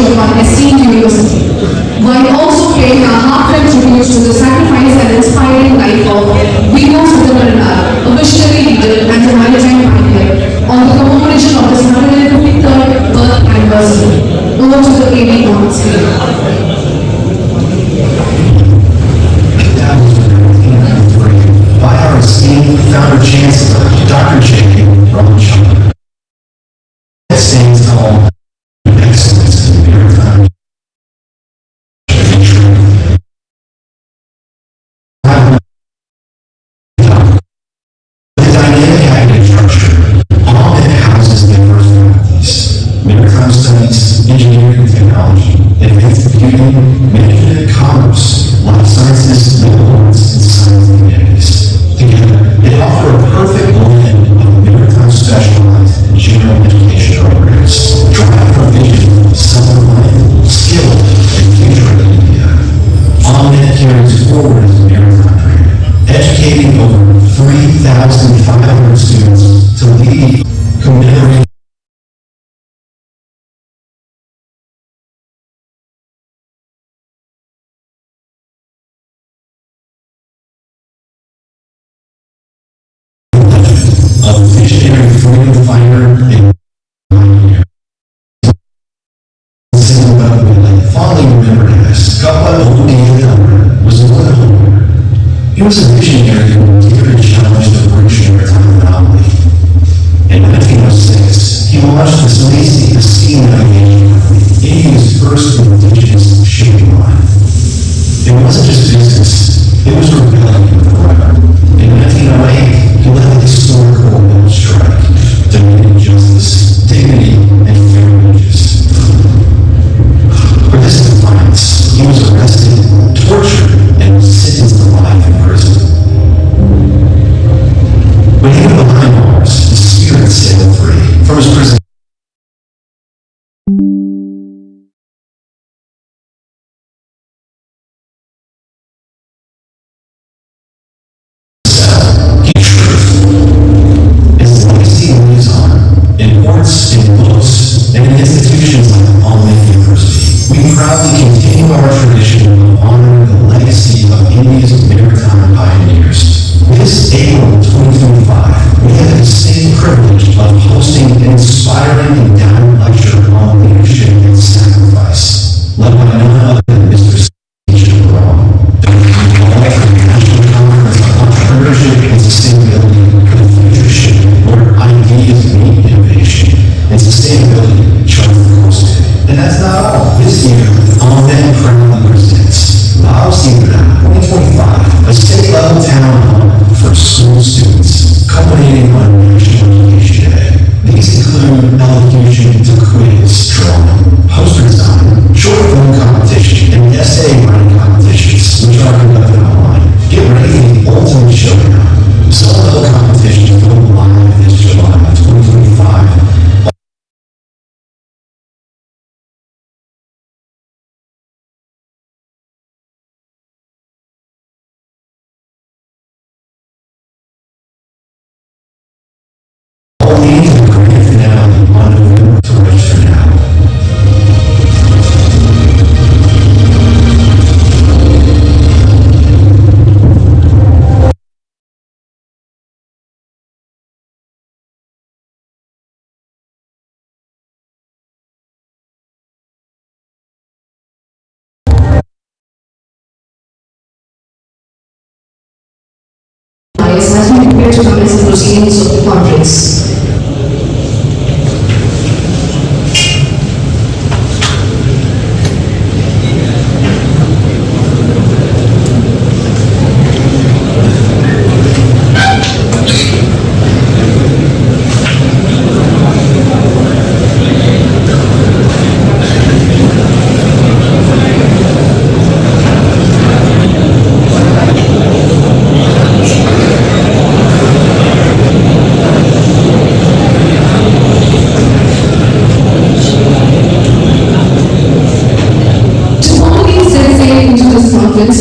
of our esteemed university, while also paying a heartfelt tribute to the sacrifice and inspiring life of V.O.C, a visionary leader and a maritime pioneer, on the commemoration of his 153rd birth anniversary. Over to the AV on screen. By our esteemed founder chancellor, Dr. J. Rothschild. That stands tall excellence in maritime. The dynamic academic structure, Amet houses diverse faculties: maritime studies, engineering and technology, advanced computing, management, commerce, life sciences, liberal arts, and science and humanities. Together, they offer a perfect blend of maritime specialized and general education programs, drive for vision, self-reliant, skilled, and future-ready India. Amet carries forward its maritime dream, educating over 3,500 students to lead, commemorating a visionary freedom fighter and pioneer. Fondly remembered as Kappa Odiana was a woman. He was a visionary who dared to challenge the British maritime monopoly. In 1906, he launched the steam navigation company, India's first indigenous shipping line. It wasn't just business, it was rebellion with the right. In 1908, he led the historic Orwell strike, demanding justice, dignity, and fair wages. For this defiance, he was arrested, tortured, and sentenced to life in prison. When he went behind bars, his spirit sailed free from his prison. In institutions like Amet University, we proudly continue our tradition of honoring the legacy of India's maritime pioneers. This April 2025, we have the distinct privilege of hosting an inspiring endowment lecture on leadership and sacrifice, led by none other than Mr. C. Brown, the National Conference on Entrepreneurship and Sustainability for the Future Ship, where ideas meet innovation and sustainability chart the course. And that's not all. This year, Amet proudly presents V.O.C 2025, a state-level town hall for school students, culminating on National Education Day. These include elocution to quiz, drawing, poster design, short film competition, and essay writing competitions, which are conducted online. Get ready for the ultimate showdown. Solo competitions go live this July 2025. Has been prepared to commence the proceedings of the conference.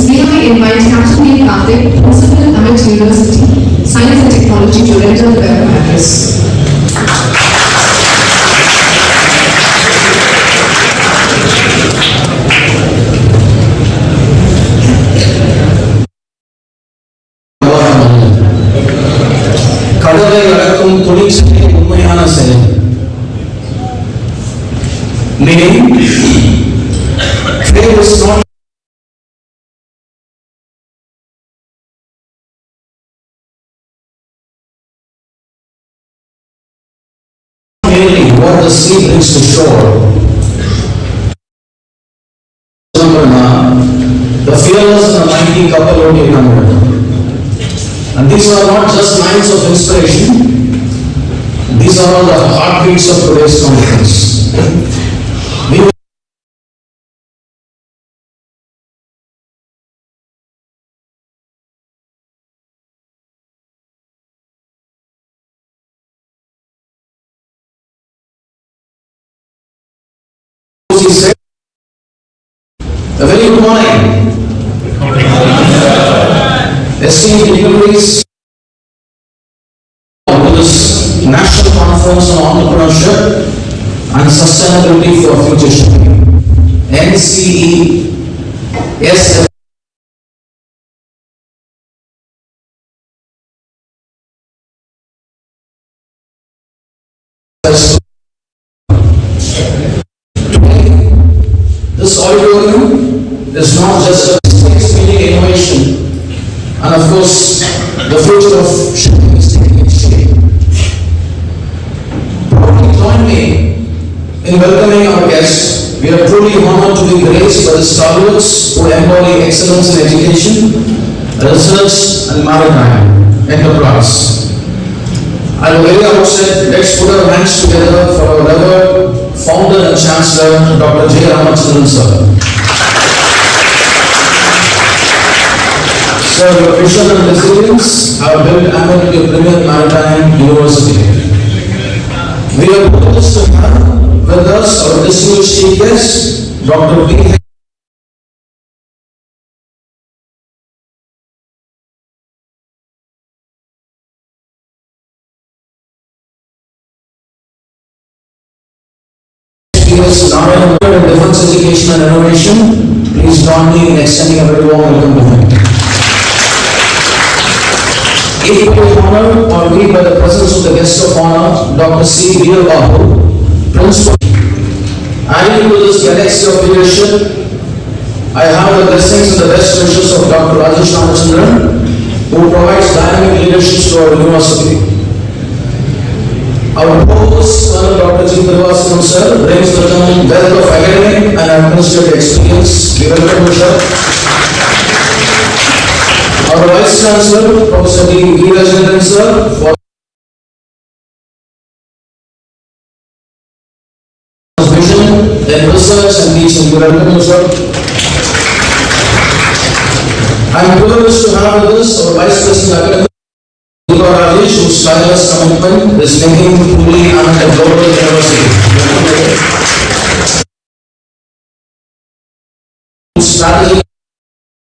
May I invite Captain Karthik, Principal, Amet University, Science and Technology, to render the welcome address. Again, trade is not merely what the sea brings to shore. The fearless and the mighty couple only numbered. And these are not just lines of inspiration, these are all the heartbeats of today's conference. We V.O.C said, a very good morning. Esteemed dignitaries to this National Conference on Entrepreneurship and Sustainability for Future Shipping, NCESFS. This auditorium is not just a space meeting innovation, and of course, the future of shipping is taking its shape. Proudly join me in welcoming our guests. We are truly honored to be graced by the stalwarts who embody excellence in education, research, and maritime enterprise. At the very outset, let's put our hands together for our revered founder and chancellor, Dr. J. Amet sir. Sir, your vision and resilience have built Amet into a premier maritime university. We are privileged to have with us our distinguished chief guest, Dr. B. Now in defense education and innovation, please join me in extending a very warm welcome to him. Equally honored are we by the presence of the guest of honor, Dr. C. V.O.C, Principal. Adding to this galaxy of leadership, I have the blessings and the best wishes of Dr. Rajesh Ramachandran, who provides dynamic leadership to our university. Our provost, Dr. G. V.O.C sir, brings with him wealth of academic and administrative experience. We welcome you, sir. Our Vice Chancellor, Professor D. V. Rajendran sir, for his vision in research and teaching. We welcome you, sir. I am privileged to have with us our Vice President Academic, Rajesh, whose tireless commitment is making truly Amet a global university. Strategy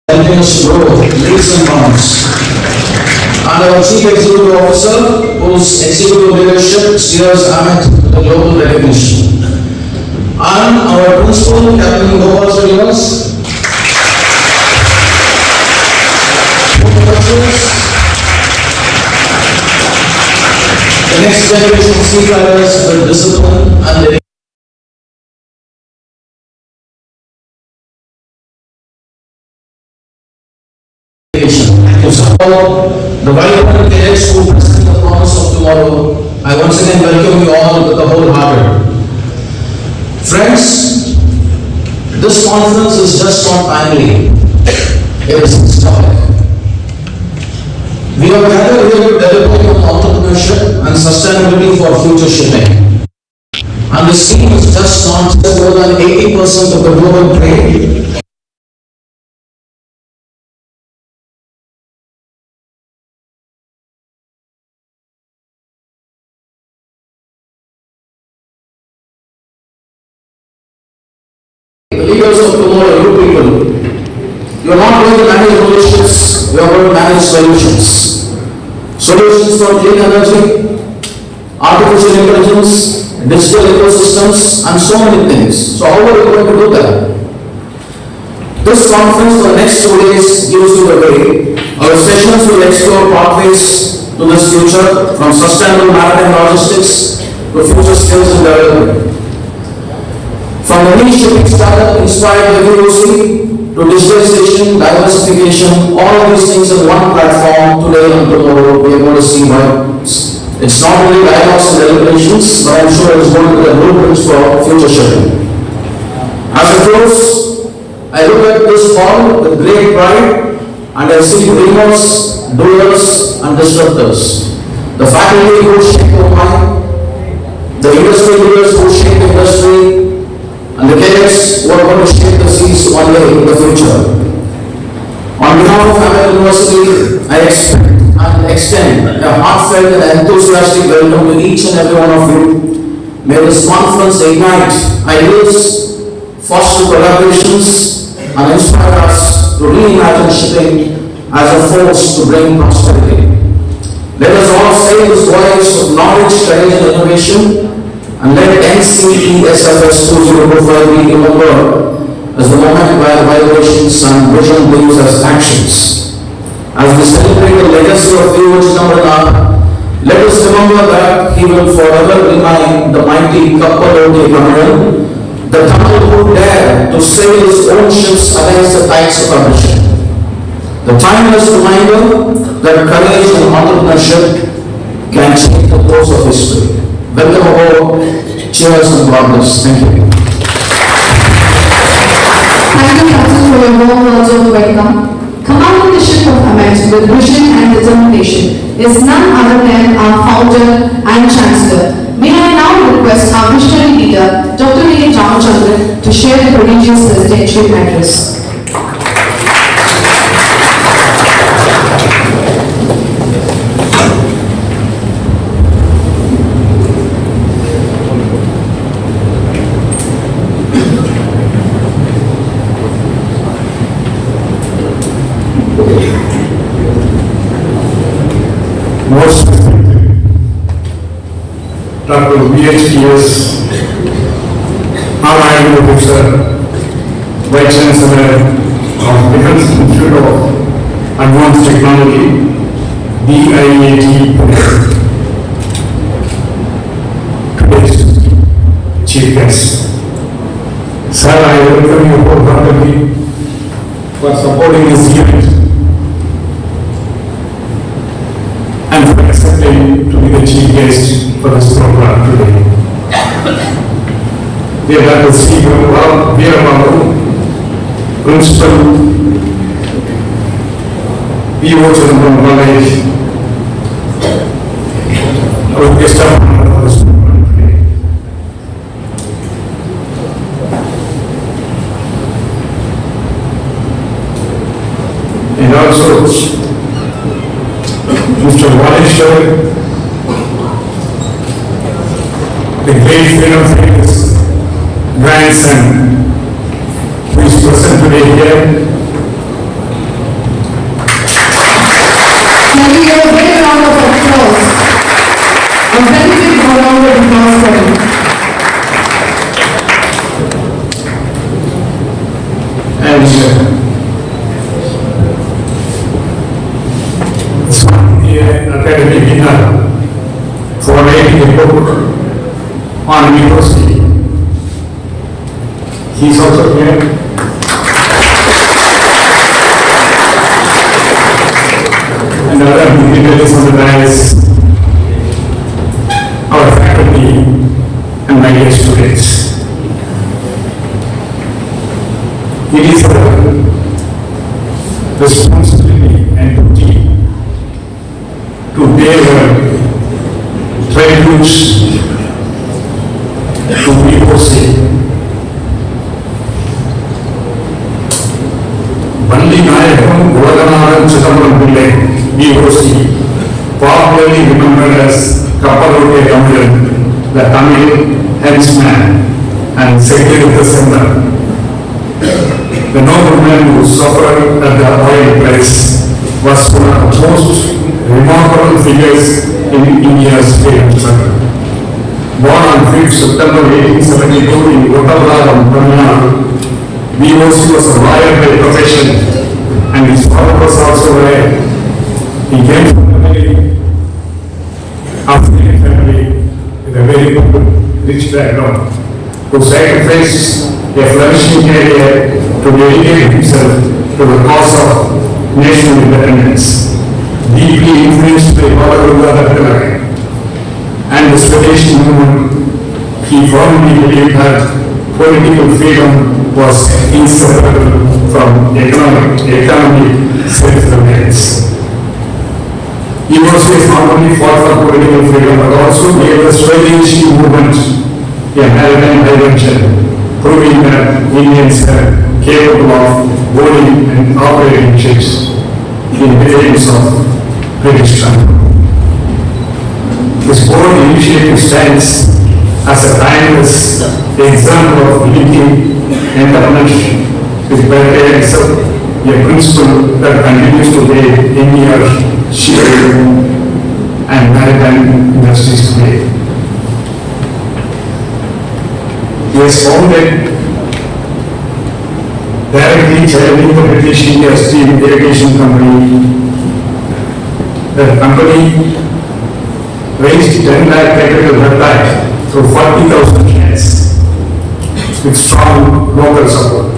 helping us grow leaps and bounds. And our Chief Executive Officer, whose executive leadership steers Amet to the global recognition. And our Principal, Captain Gopal Srinivas, the next generation seafarers with discipline and dedication. To support the vibrant cadets who present the promise of tomorrow, I once again welcome you all with a wholehearted. Friends, this conference is just not timely, it is historic. We are gathered here to deliberate on entrepreneurship and sustainability for future shipping. And this theme is just not more than 80% of the global trade. The leaders of tomorrow, you people, you are not going to manage relationships, you are going to manage solutions. Solutions for clean energy, artificial intelligence, digital ecosystems, and so many things. So how are we going to do that? This conference for the next 2 days gives you the way. Our sessions will explore pathways to this future, from sustainable maritime logistics to future skills and development. From the niche shipping startup inspired by V.O.C. to digitalization, diversification, all of these things in one platform today and tomorrow we are going to see why. It's not only dialogues and deliberations, but I'm sure it's going to be the blueprints for future shipping. As a close, I look at this fall with great pride and I see dreamers, doers and disruptors. The faculty who shape the mind, the industry leaders who shape the industry, and the cadets who are going to shape the seas one day in the future. On behalf of Amet University, I expect and extend a heartfelt and enthusiastic welcome to each and every one of you. May this conference ignite ideas, foster collaborations, and inspire us to reimagine shipping as a force to bring prosperity. Let us all say this voice of knowledge, courage, and innovation, and let NCESFS 2025 be remembered as the moment where vibrations and vision brings us actions. As we celebrate the legacy of V.O.C. let us remember that he will forever remain the mighty Kapaloti Brahman, the Tamil who dared to sail his own ships against the tides of ambition. The timeless reminder that courage and entrepreneurship can change the course of history. Welcome aboard. Cheers and God bless. Thank you. Thank you, Captain, for your warm words of welcome. Commanding the ship of Amet with vision and determination is none other than our founder and chancellor. May I now request our visionary leader, Dr. A. Ramachandran, to share the prodigious presidential address. Most respected Dr. V.H.P.S. Honorary Professor, Vice Chancellor of Defense Institute of Advanced Technology, DIAT, today's Chief Guest. Sir, I welcome you wholeheartedly for supporting this event and for accepting to be the chief guest for this program today. Dear Dr. C. V.O.C. Principal, V.O.C. College, our guest of honor for this program today. And also, Mr. Walishar, the great freedom fighter's grandson, who is present today here. Can we give a big round of applause? A very big round of applause for him. And academic dinner for writing a book on V.O.C. He is also here. And other dignitaries on the dais, our faculty and my dear students. It is our responsibility and duty to pay tributes to V.O.C. Bandi Nayakam Uladanaran Chidambaram Pillai, V.O.C., popularly remembered as Kapaloti Brahman, the Tamil henchman and secretary of the center. The nobleman who suffered at the oil price was one of the most remarkable figures in India's freedom struggle. Born on 5th September 1872 in Kottavaram, Tamil Nadu, V.O.C. was a lawyer by profession and his father was also a lawyer. He came from a very affluent family with a very good, rich background. who sacrificed a flourishing career to dedicate himself to the cause of national independence. Deeply influenced by Baba and the Swadeshi movement, he firmly believed that political freedom was inseparable from economic self-reliance. V.O.C. not only fought for political freedom but also gave the Swadeshi movement a maritime dimension, proving that Indians are capable of owning and operating ships in defense of British control. This bold initiative stands as a timeless example of linking entrepreneurship with patriotism, a principle that continues to aid India's shipping and maritime industries today. He has founded directly challenging the British India Steam Irrigation Company. The company raised 10 lakh capital that time through 40,000 shares with strong local support.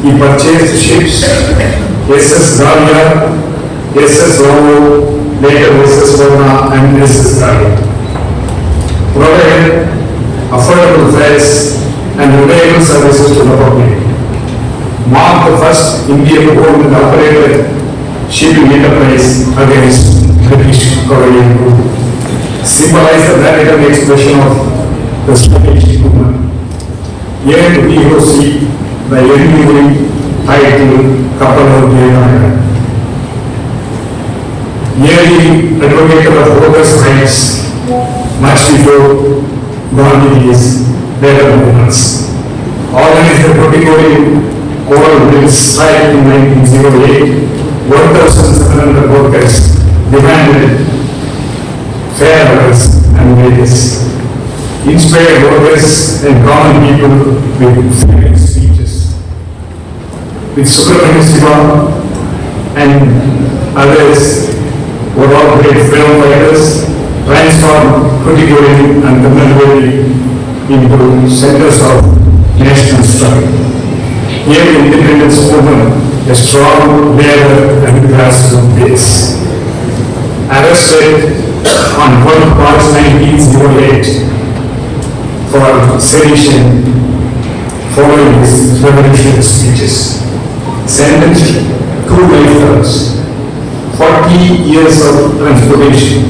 He purchased ships SS Dahlia, SS Ramo, later SS Varna and SS Dahlia. Provided affordable fares and reliable services to the public. Marked the first Indian-owned and operated shipping enterprise against British colonial rule. Symbolized the radical expression of the Swedish movement. Here to V.O.C. the enduring title Kapal Devaya. Yearly advocate of workers' rights much before Gandhi's later movements. Organized the Proticorin Coral Mills strike in 1908. 1,700 workers demanded fair wages and wages. Inspired workers and common people with famous speeches. With Subramania Siva and others who were all great freedom fighters, transformed Proticorin and Tamil into centers of national struggle. Here the independence movement, a strong labor and grassroots base. Arrested on 12 March 1908 for sedition following his revolutionary speeches. Sentenced to 2 life terms, 40 years of transportation,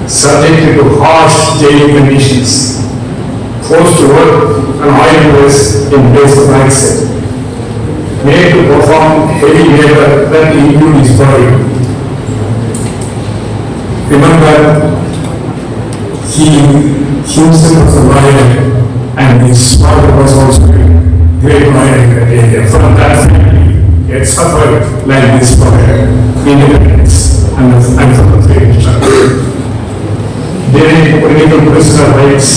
subjected to harsh daily conditions, forced to work an oil press in place of mindset, made to perform heavy labor that include his body. Remember, he himself was a lawyer and his father was also a great lawyer in that area. From that family, he had suffered like this for independence and for the freedom struggle. Daily political prisoner rights,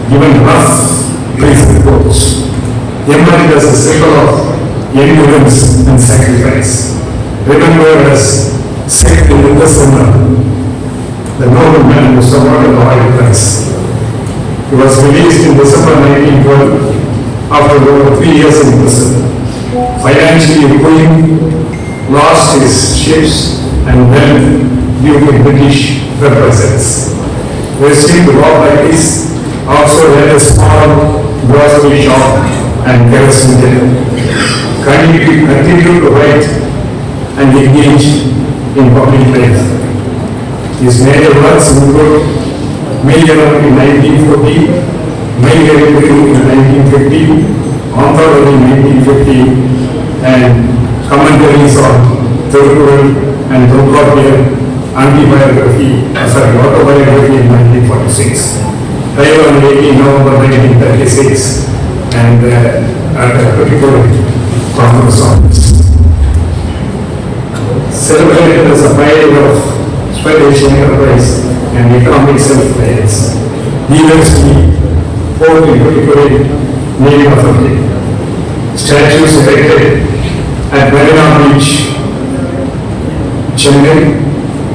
given rough prison reports, emerged as a symbol of endurance and sacrifice. Remembered as Sikh in the summer, the nobleman who survived the oil press. He was released in December 1912 after over 3 years in prison. Financially ruined, lost his ships and wealth due to British represents. Received law practice, also had a small grocery shop and kerosene dealer. Continued to write and engage in public life. His major works include Major in 1940, Major in 1950, Anthology in 1950, and commentaries on Thirukkural and Thirukkural autobiography in 1946. Died on 18 November 1936 and at the Thirukkural Conference Office. Celebrated as a pioneer of Swedish enterprise and economic self-reliance. V.O.C. Port in Proticorin, Navy Authority. Statues erected at Marina Beach, Chennai,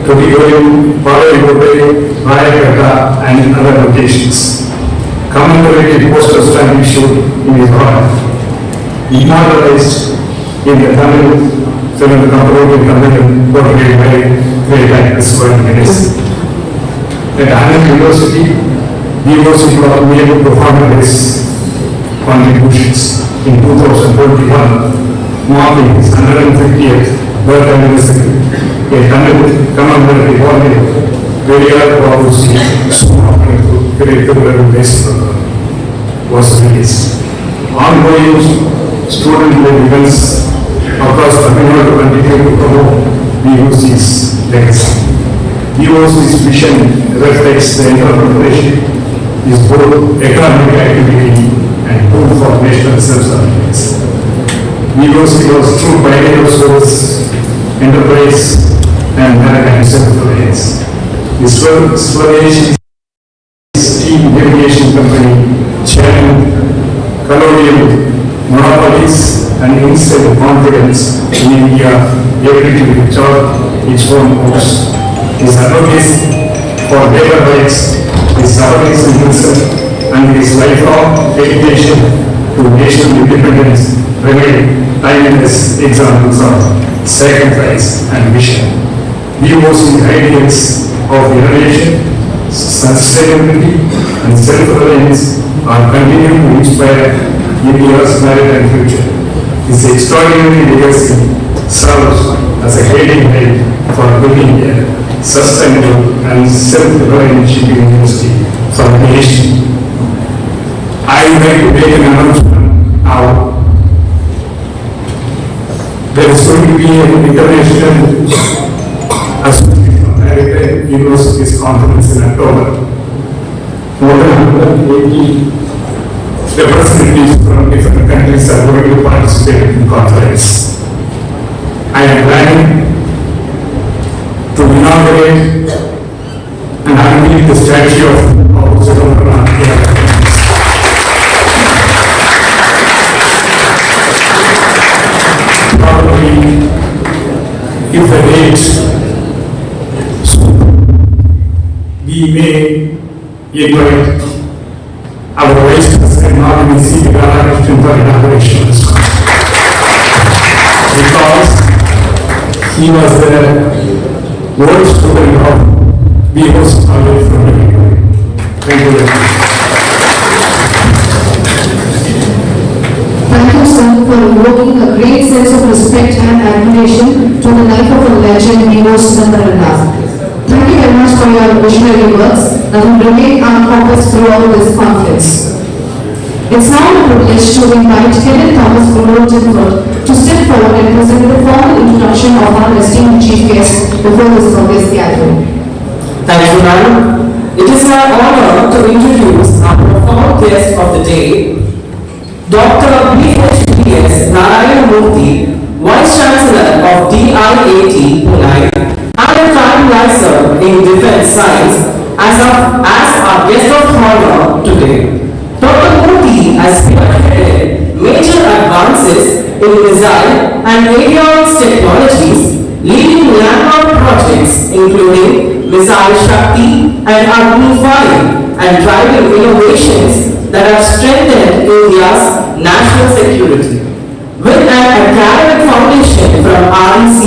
Proticorin, Palaikotte, Rayagada and other locations. commemorative poster stamp issued in his honor, immortalized in the Tamil film Kapadokia Tamil portrayed by great actress Ganesh. At Amet University, V.O.C brought me able to honor his contributions in 2021, marking his 150th birth anniversary. A commemorative volume Periyar Babu's curricular base was released. Ongoing student-led events across the Nadu continue to promote V.O.C's legacy. V.O.C's vision reflects the entrepreneurship is both economic activity and tool for national self-reliance. V.O.C was true pioneer of service, enterprise, and maritime self-reliance. His Slovenian steam navigation company, chairman, colonial monopolies, and instilled confidence in India ability to chart its own course. His advocacy for labor rights, his service in himself, and his lifelong dedication to national independence remain timeless examples of sacrifice and vision. V.O.C. ideals of innovation, sustainability, and self-reliance are continuing to inspire India's maritime future. His extraordinary legacy serves as a guiding light for building a sustainable and self-reliant shipping industry for the nation. I would like to make an announcement now. There is going to be an international Association of Maritime Universities conference in October. More than 180 representatives from different countries are going to participate in the conference. I am planning to inaugurate and unveil the statue of Babu here. Probably, if the date, we may invite our Vice President Martin C. Krishnan for inauguration. Because he was the world student of V.O.C. College from India. Thank you very much. Thank you, sir, for invoking a great sense of respect and admiration to the life of a legend, V.O.C. Thank you very much for your visionary words that will remain our compass throughout this conference. It's now a privilege to invite Kenneth Thomas to step forward and present the formal introduction of our esteemed chief guest before this august gathering. Thank you, madam. It is my honor to introduce our profound guest of the day, Dr. B.H.P.S. Narayana Murthy, Vice Chancellor of DIAT, Pune, and a finalizer in Defense Science as our guest of honor today. Dr. Murthy has spearheaded major advances in missile and avionics technologies, leading landmark projects including Missile Shakti and Agni 5, and driving innovations that have strengthened India's national security. With an academic foundation from REC,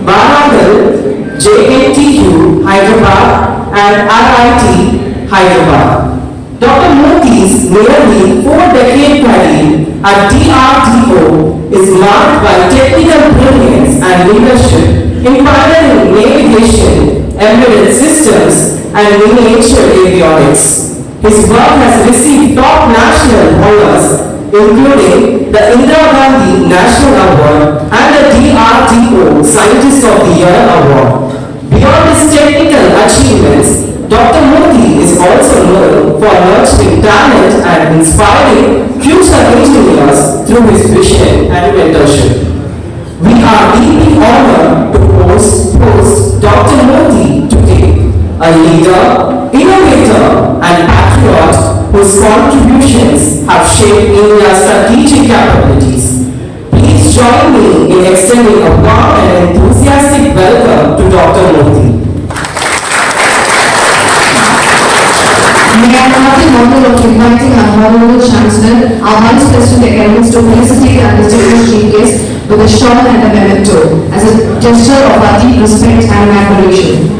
Barangal, JNTU, Hyderabad, and RIT, Hyderabad. Dr. Murthy's nearly 4-decade career at DRDO is marked by technical brilliance and leadership in pioneering navigation, embedded systems, and miniature avionics. His work has received top national honors, including the Indira Gandhi National Award and the DRDO Scientist of the Year Award. Beyond his technical achievements, Dr. Murthy is also known for nurturing talent and inspiring future engineers through his vision and mentorship. We are deeply honored to host Dr. Murthy today, a leader, innovator, and patriot whose contributions have shaped India's strategic capabilities. Please join me in extending a warm and enthusiastic welcome to Dr. Murthy. May I have the honor of inviting our Honorable Chancellor, our Vice President Academics to felicitate our distinguished chief guest with a shawl and a memento as a gesture of our deep respect and admiration.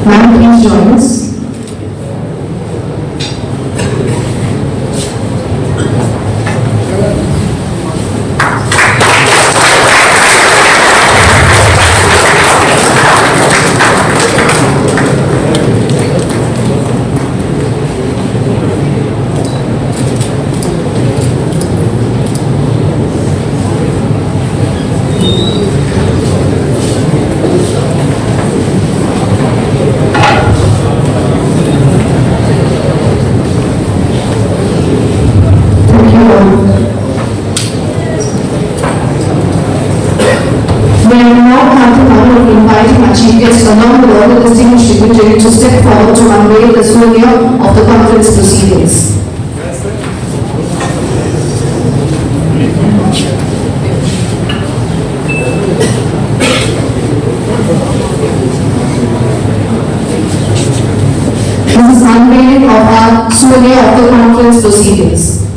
Ma'am, please join us. We are now have the honor of inviting our chief guests along with all the distinguished dignitaries to step forward to unveil the souvenir of the conference proceedings. This is unveiling of our souvenir of the conference proceedings.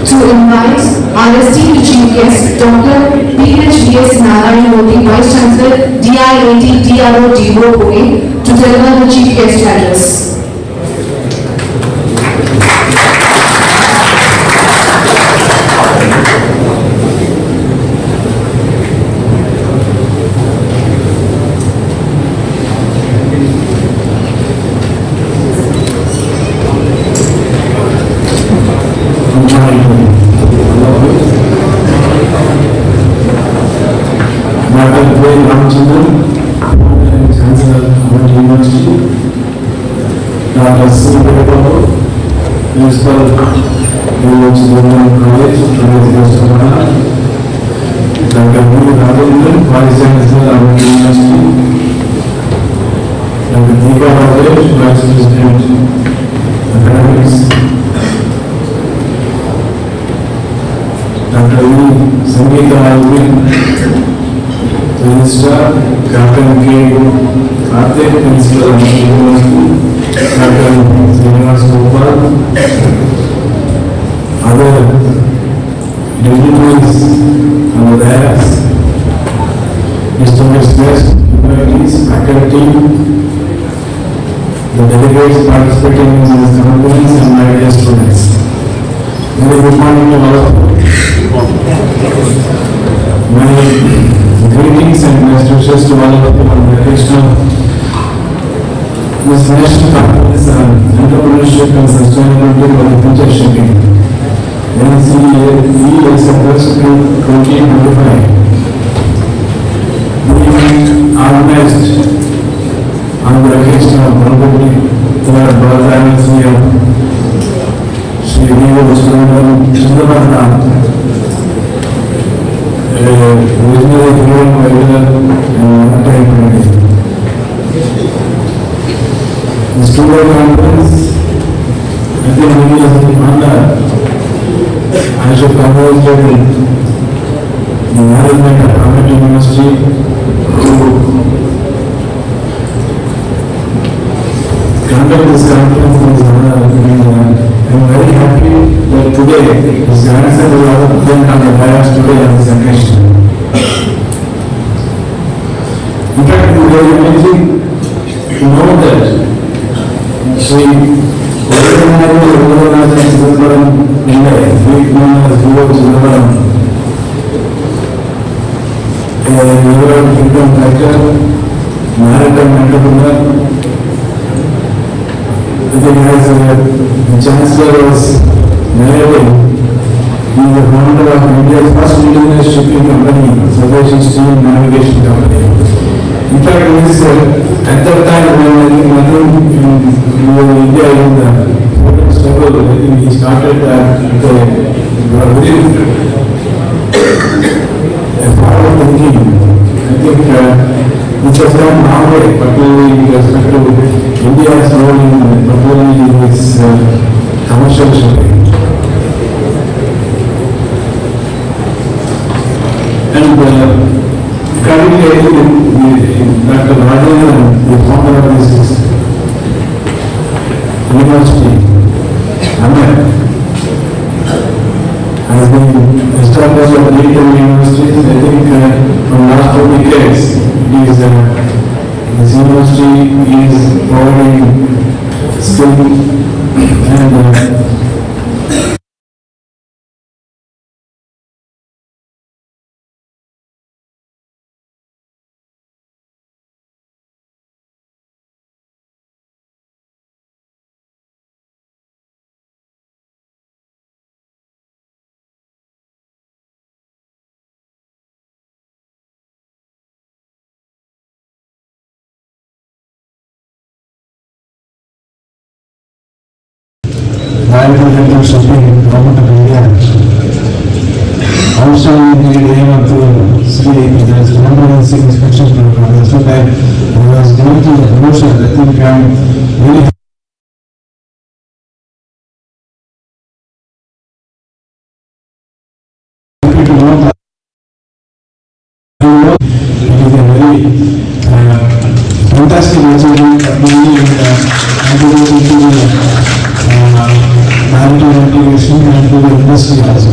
To invite our esteemed chief guest, Dr. V.O.C. Vice Chancellor, DIAT DRO Pune, to deliver the chief guest address. Chancellor of the University, Dr. C.O.C. Principal, V.O.C. College, Dr. V. Vice Chancellor of the University, Dr. V.O.C. Vice President, Academics, Dr. V. Sangeeta Alvin, Minister, Captain K. Karthik, Principal of the University, Captain Srinivas Gopal, other dignitaries and there, distinguished guests, invitees, faculty, the delegates participating in this conference and my dear students. Very good morning to all of you. Greetings and best wishes to all of you on the occasion of this national conference on entrepreneurship and sustainability for the future shaping. NCESFS 2025. We organized on the occasion of probably third birth anniversary of Shri V.O.C. originally given by the student conference, I think it is an honor. I should congratulate the conduct this conference in this honor. I'm very happy that today his grandson is also present on the dais today on this occasion. In fact, it is very amazing to know that Sri V.O.C. A liberal freedom fighter, maritime entrepreneur. I think as the Chancellor was narrating, he is the founder of India's first indigenous shipping company, Swadeshi Steam Navigation Company. In fact, at that time when I think nothing in India in the foreign struggle, I think he started with a very part of thinking. I think which was done nowadays, particularly with respect to India's role in particularly its commercial shipping. And currently, I think Dr. Rajan, the founder of this university, Amet, has been established at Legal universities. I think from last 2 decades, this university is providing skill and shipping government of India. Also, we aim to see there is comprehensive inspection program. That's what I was going through the process. I think I'm really happy to know that it is a very fantastic achievement of being maritime integration and to the industry also.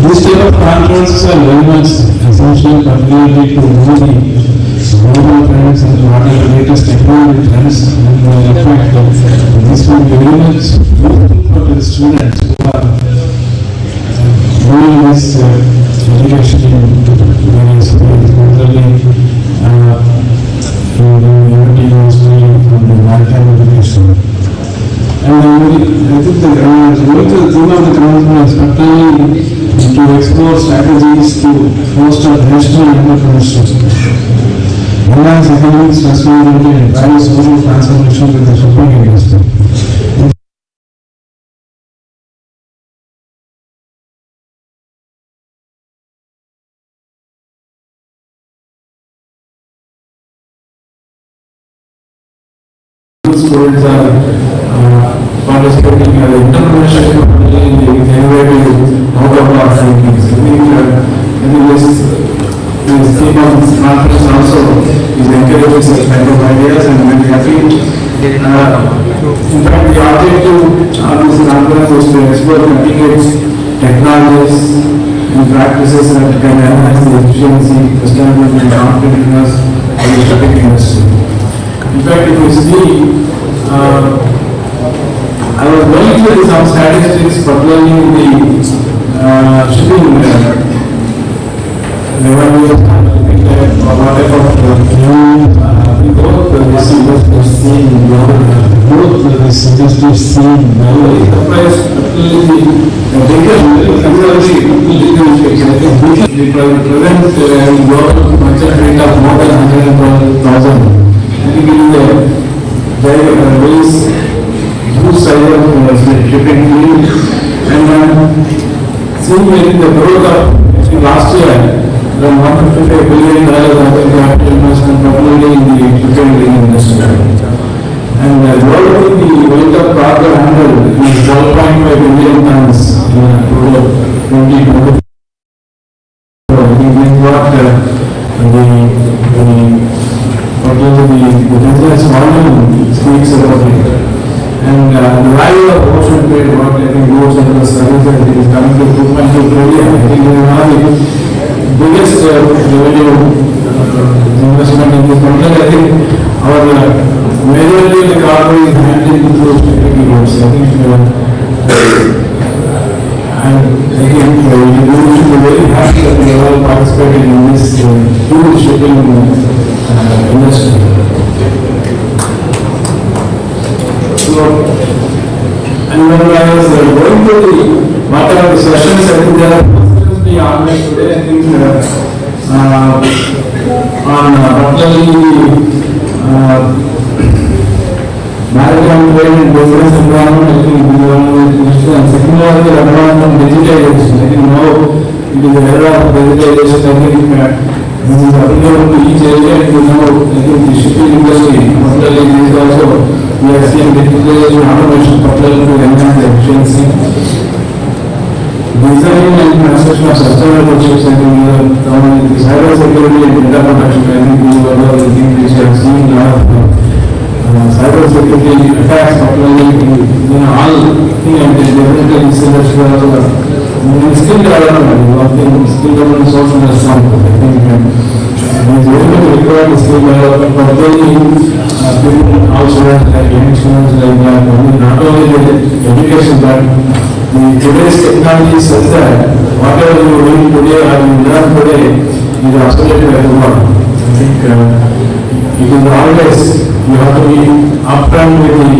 These type of conferences are very much essential, particularly to know the global trends and what are the latest technology trends. And in fact, this will be very much useful for the students who are doing this education in various fields, particularly in the university and the maritime education. And I think going to the theme of the conference is particularly to explore strategies to foster national entrepreneurship, enhance economic sustainability and drive social transformation with the shipping industry. Students are participating in the entrepreneurship in the innovative out-of-box thinking. I think this theme of this conference also is encouraging such kind of ideas, and I'm happy. In fact, the objective of this conference is to explore cutting-edge technologies and practices that can enhance the efficiency, sustainability, and competitiveness of the shipping industry. In fact, if you see, I was going through some statistics, particularly in the shipping revenue, or whatever growth this industry is seeing, growth this industry is seeing. Enterprise, the present global merchant rate of more than 112,000. I think it is a very huge size of shipping fleet, and seeing the growth of last year, the $155 billion capital investment particularly in the chicken industry. And globally, the weight of cargo handled is 12.5 billion tons in 2020. I think this is what the business volume speaks about it. And the value of ocean trade, what I think goes into the service, I think is coming to 2.2 trillion. I think this is one of the biggest revenue investment in this country. I think our majority of the cargo is handled through shipping routes. I think we should be very happy that we are all participating in this huge shipping industry. So, and when I was going through the whatever the sessions, I think there are conferences being organized today. I think on particularly maritime trade and business environment, I think we are and second one is the environment digitization. I think now it is the era of digitization. I think this is applicable to each area. And now I think the shipping industry, particularly this is also we are seeing digitalization automation particularly to enhance the efficiency. Design and construction of sustainable ships, I think the cyber security and data protection, I think these are the things which we have seen a lot of cyber security attacks, particularly in all things, and definitely skill development, one thing, skill development is also responsible. I think it is very much required skill development, particularly people also like youngsters, like not only the education, but today's technology says that whatever you read today or you learn today is obsolete by tomorrow. I think it is always, you have to be upfront with the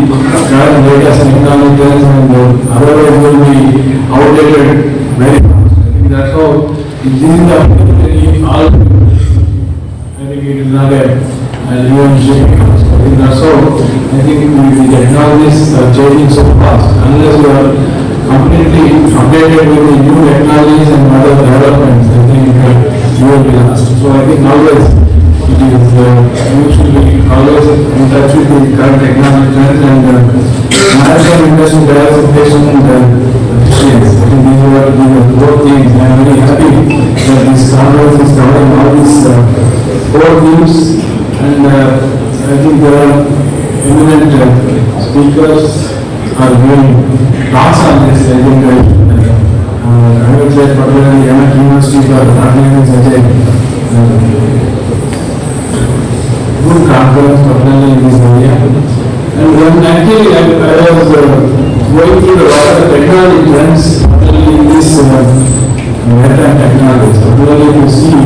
current latest technologies, and otherwise you will be outdated very fast. I think that's how this is the opportunity all. I think it is not a even shipping. I think that's how I think the technologies are changing so fast. Unless you are completely updated with the new technologies and other developments, I think you will be lost. So I think nowadays it is you should be always in touch with the current technology trends and maritime industry diversification and efficiency. I think these are the four things. I am very happy that this conference is covering all these four themes, and I think there are eminent speakers are doing talks on this. I think I would say particularly Amet University for organizing such a good conference, particularly in this area. And when actually I was going through the lot of technology trends, particularly in this maritime technologies, particularly to see,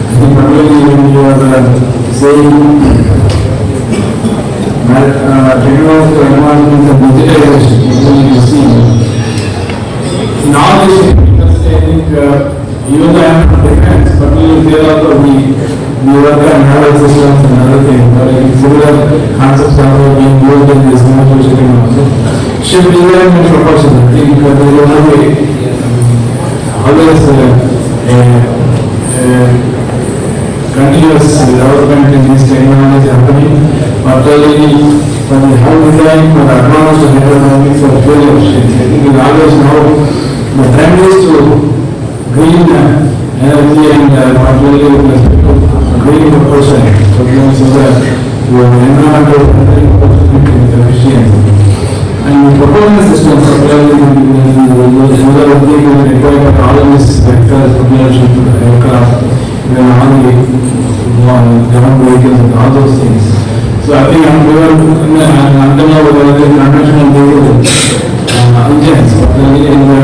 I think particularly when you are saying technological advancements and digitization, you see, in all this industry, I think even though I am not defense, but there also we work on naval systems and other things, but I think similar concepts are being used in this commercial shipping also. Ship design and propulsion, I think there is always continuous development in these technologies happening, particularly for the hull design, for the advanced economics of fuel ships. I think it always now the trend is to green energy and particularly with respect to green propulsion. So this is your environmental efficiency. And propulsion systems, particularly another thing will require all of these vectors, propulsion aircraft, all the ground vehicles and all those things. So I think I'm until now there is conventional engines, particularly in the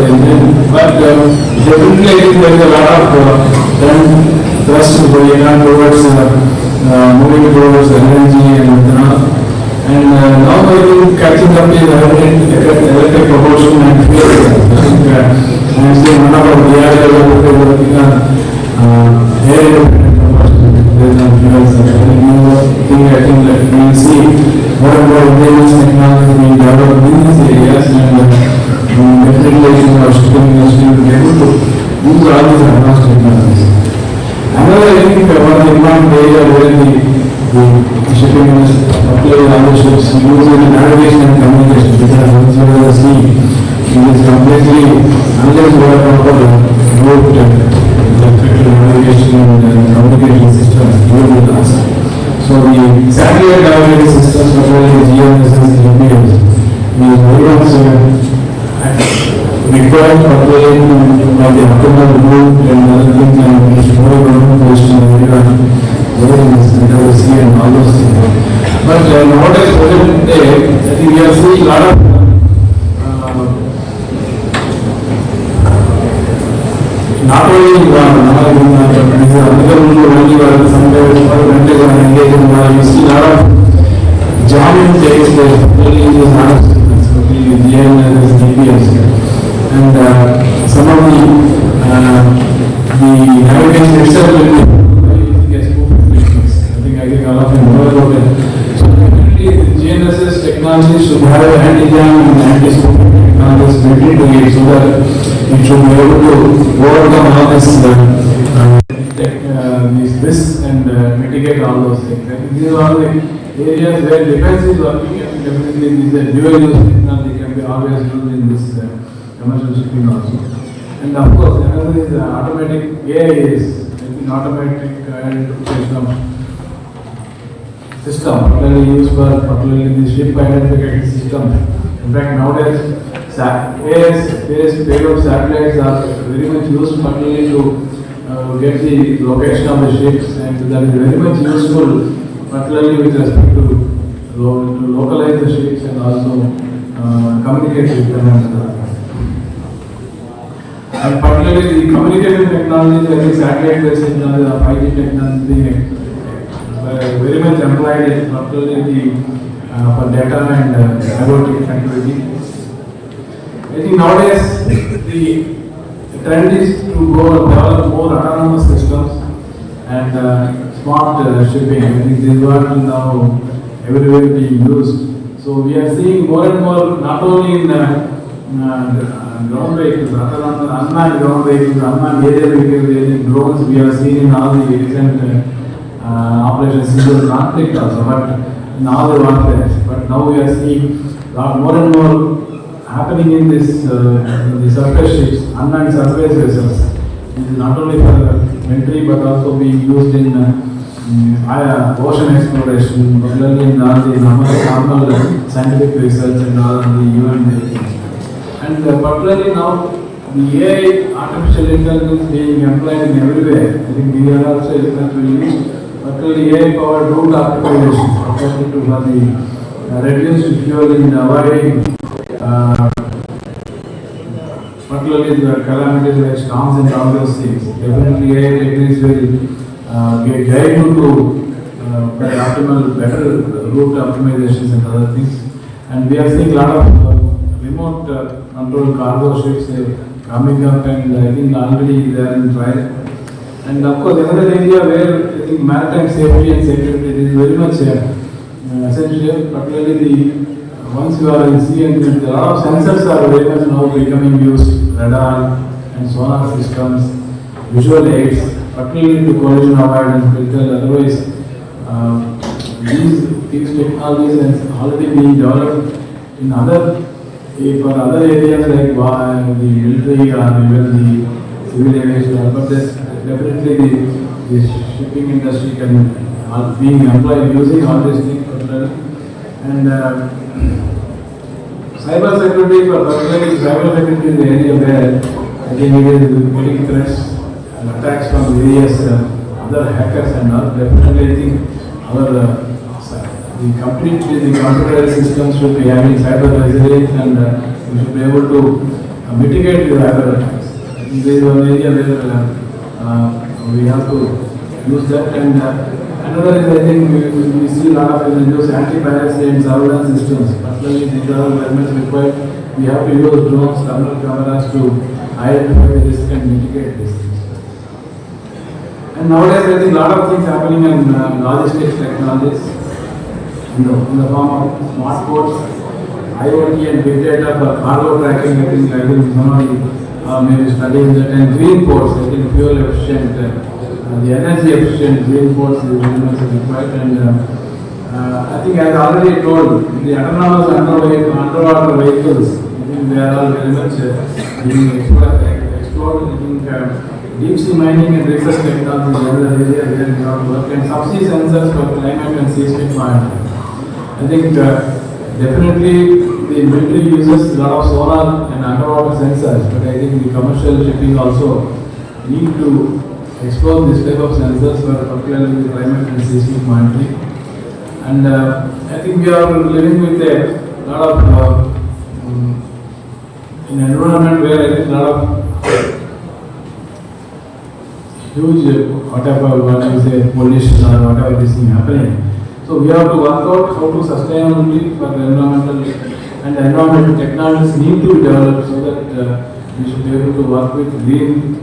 engine. But definitely I think there is a lot of thrust going on towards moving towards energy and now I think catching up is electric propulsion and fuel. I think I am seeing one of our DRL working on air fuels. I think that we will see more and more intelligence technology being developed in these areas, and optimal route and other things, and we should know government position everyone where in this V.O.C and all those things. But nowadays, present day, I think we are seeing a lot of not only you see a lot of jamming takes place, only in this lot of and some of the navigation itself will be I think all of you know about it. So definitely the GNSS technology should have an anti-jam and anti-spoofing technologies built into it so that it should be able to overcome all this and mitigate all those things. I think these are all the areas where defense is working, and definitely these are dual use technology can be always used in this commercial shipping also. And of course, another is automatic AI is automatic system, particularly used for particularly the ship identification system. In fact, nowadays, various payload satellites are very much used particularly to get the location of the ships, and that is very much useful, particularly with respect to localize the ships and also communicate with them. And particularly the communication technology, like the satellite-based technology, the 5G technology, very much employed in particularly for data and IoT connectivity. I think nowadays the trend is to go develop more autonomous systems and smart shipping. I think this is what now everywhere being used. So we are seeing more and more, not only in ground vehicles, unmanned ground vehicles, unmanned aerial vehicles, drones. We are seeing in all the recent Operation Single conflict also, but in all the warfare. But now we are seeing more and more happening in this the surface ships, unmanned surface vessels. This is not only for military but also being used in ocean exploration, particularly in all the normal scientific research and all the UN. And particularly now the AI, artificial intelligence being employed in everywhere. I think we are also used. Particularly AI-powered route optimization, especially to the reduced fuel in avoiding particularly the calamities like storms and all those things. Definitely AI techniques will guide you to optimal, better route optimizations and other things. And we are seeing a lot of remote control cargo ships coming up, and I think already they are in trial. And of course, another area where I think maritime safety and security is very much essential, particularly once you are in sea, and a lot of sensors are very much now becoming used, radar and sonar systems, visual aids, particularly to collision avoidance, because otherwise these technologies are already being developed in other areas like the military or even the civil aviation, but definitely the shipping industry can be employed using all these things. And cyber security, particularly cyber security is the area where I think it is getting threats and attacks from various other hackers and all. Definitely I think the computerized systems should be having cyber resilience, and we should be able to mitigate the cyber attacks. I think there is one area where we have to use that. And another is, I think we see a lot of use anti-piracy and surveillance systems. Particularly these are very much required. We have to use drones, thermal cameras to identify the risk and mitigate these things. And nowadays I think a lot of things happening in logistics technologies in the form of smart ports, IoT and big data for cargo tracking. I think somebody maybe studying that, and green ports. I think fuel efficient, the energy efficient green ports is very much required. And I think as already told, the autonomous underwater vehicles, I think they are all very much being explored. I think deep sea mining and research technology is another area where we have to work, and subsea sensors for climate and seismic monitoring. I think definitely the military uses a lot of sonar and underwater sensors, but I think the commercial shipping also need to explore this type of sensors for particularly the climate and seismic monitoring. And I think we are living with a lot of in an environment where I think a lot of huge whatever what you say pollution or whatever is happening. So we have to work out how to sustainability for the environmental and environmental technologies need to be developed so that we should be able to work with green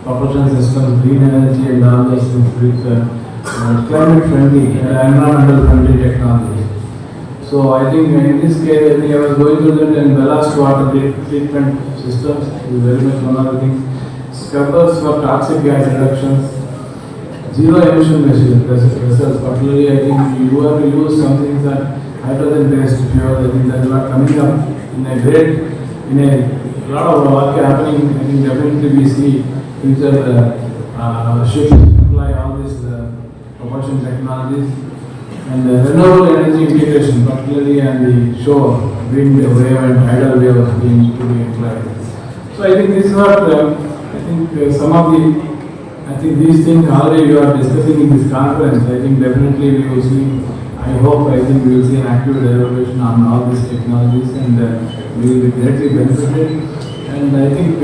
propulsion systems, green energy and all those things with climate friendly and environmental friendly technology. So I think in this case, I think I was going through that and ballast water treatment systems is very much one of the things. Scrubbers for toxic gas reductions, zero emission vessels, particularly I think you have to use something that hydrogen based fuel. I think that is not coming up in a lot of work happening. I think definitely we see future ships apply all these propulsion technologies and renewable energy integration, particularly on the shore, wind wave and tidal wave being to be applied. So I think this is what I think some of the I think these things already you are discussing in this conference. I think definitely we will see. I hope I think we will see an active deliberation on all these technologies and we will be greatly benefited. And I think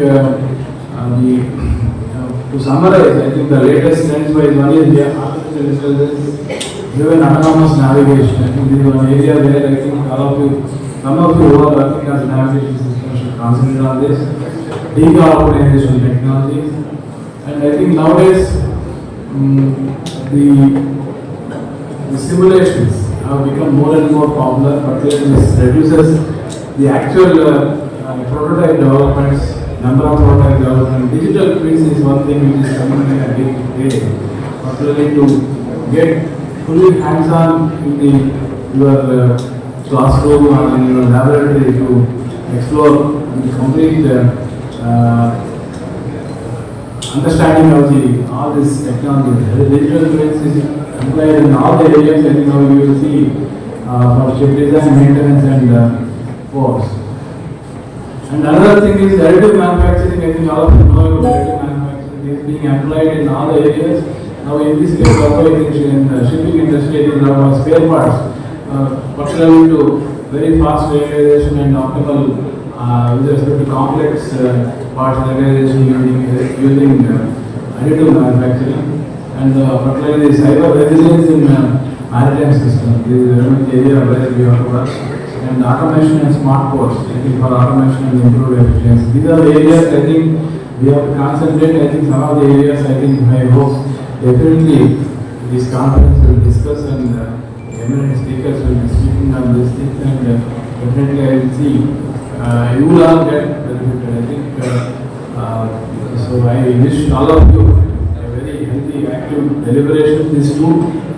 to summarize, I think the latest trends by one is the artificial intelligence driven autonomous navigation. I think this is one area where I think some of you who are working as navigation systems should concentrate on this. Decarbonization technologies. And I think nowadays the simulations have become more and more popular, particularly this reduces the actual prototype developments, number of prototype development. Digital twins is one thing which is coming in a big way, particularly to get fully hands-on in your classroom or in your laboratory to explore the complete understanding of all this technology. Digital twins is applied in all the areas, and you will see for ship design, maintenance, and force. And another thing is additive manufacturing. I think all of you know about additive manufacturing is being applied in all the areas. Now, in this case, also I think in the shipping industry, it is now spare parts, particularly to very fast realization and optimal with respect to complex parts realization using additive manufacturing, and particularly the cyber resilience in maritime systems. This is very much area where we have to work. And automation and smart ports, I think for automation and improved efficiency. These are the areas I think we have to concentrate. I think some of the areas I think I hope definitely this conference will discuss and eminent speakers will be speaking on these things, and definitely I will see you will all get benefited. I think so. I wish all of you a very healthy, active deliberation these 2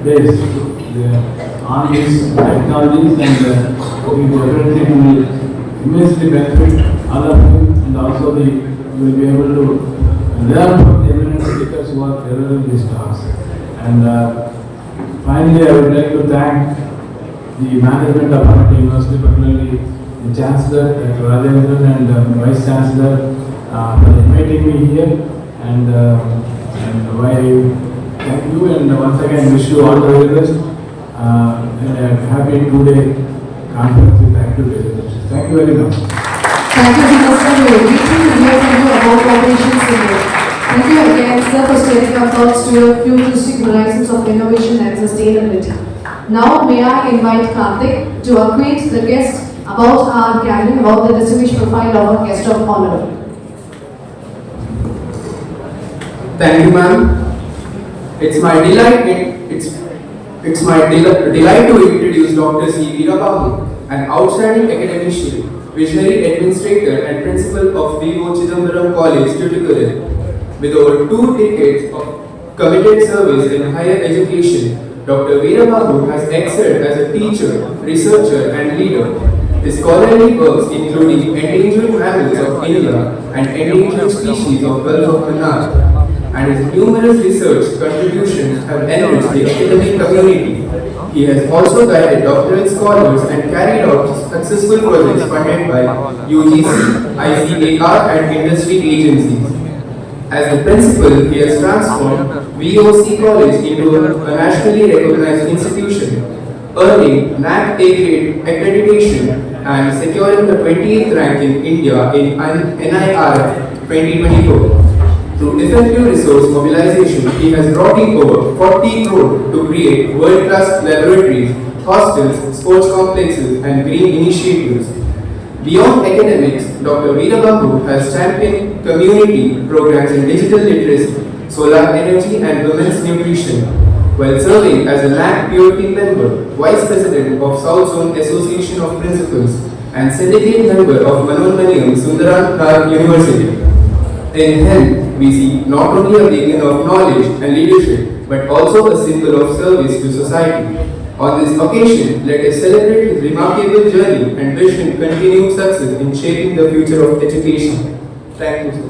days on these technologies, and we definitely will immensely benefit all of you, and also you will be able to learn from the eminent speakers who are delivering these talks. And finally, I would like to thank the management of Amet University, particularly the Chancellor, Dr. Rajendran, and Vice Chancellor for inviting me here. And I thank you, and once again wish you all the very best. And a happy 2-day conference with active deliberation. Thank you very much. Thank you, Minister. We are waiting to hear from you about operations today. Thank you again, sir, for sharing our thoughts to your futuristic horizons of innovation and sustainability. Now, may I invite Karthik to acquaint the guests about our gathering, about the distinguished profile of our guest of honor. Thank you, ma'am. It's my delight to introduce Dr. C. Veerababu, an outstanding academician, visionary administrator and principal of V.O.C. College, Tuticorin. With over 2 decades of committed service in higher education, Dr. Veerababu has excelled as a teacher, researcher and leader. His scholarly works including Endangered Mammals of India and Endangered Species of Gulf of Mannar, and his numerous research contributions have enriched the academic community. He has also guided doctoral scholars and carried out successful projects funded by UGC, ICAR and industry agencies. As the principal, he has transformed V.O.C. College into a nationally recognized institution, earning NAC A-grade accreditation and securing the 28th rank in India in NIR 2024. Through effective resource mobilization, he has brought in over 40 crore to create world-class laboratories, hostels, sports complexes and green initiatives. Beyond academics, Dr. Veerababu has championed community programs in digital literacy, solar energy and women's nutrition, while serving as a NAC POT member, Vice President of South Zone Association of Principals and Syndicate member of Manonmaniam Sundaram University. In him, we see not only a beacon of knowledge and leadership, but also a symbol of service to society. On this occasion, let us celebrate his remarkable journey and wish him continued success in shaping the future of education. Thank you, sir.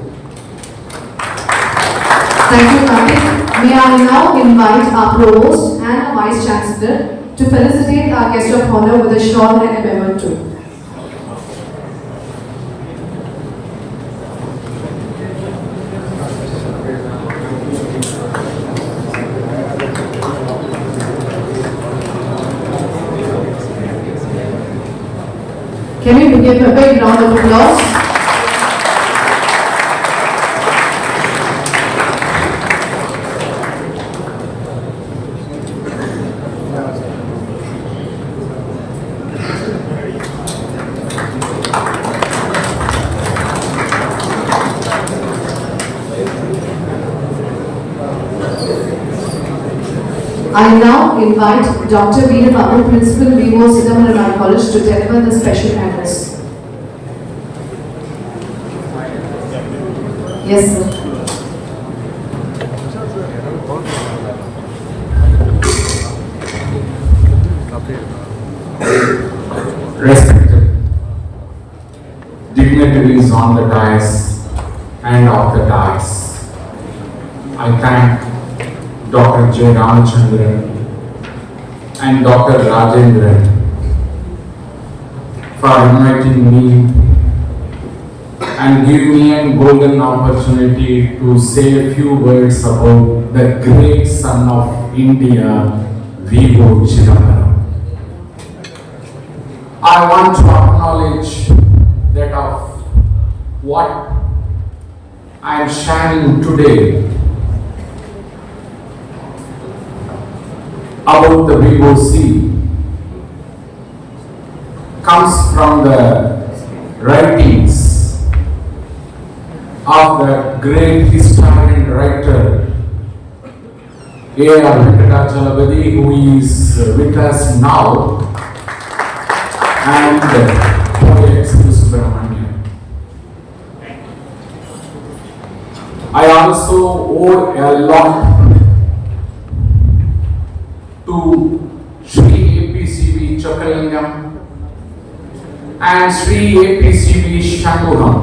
Thank you, Karthik. May I now invite our Provost and our Vice Chancellor to felicitate our guest of honor with a shawl and a memento. Can we give a big round of applause? I now invite Dr. Veerababu, Principal V.O.C. College, to deliver the special address. Yes, sir. Respected dignitaries on the dais and off the dais, I thank Dr. J. Ramachandran and Dr. Rajendran for inviting me and giving me a golden opportunity to say a few words about the great son of India, V.O.C. I want to acknowledge that of what I am sharing today about the V.O.C. comes from the writings of the great historian writer A.R. Venkatachalapati, who is with us now, and poet Subramanian. I also owe a lot to Sri APCV Chakalingam and Sri APCV Shanmugam,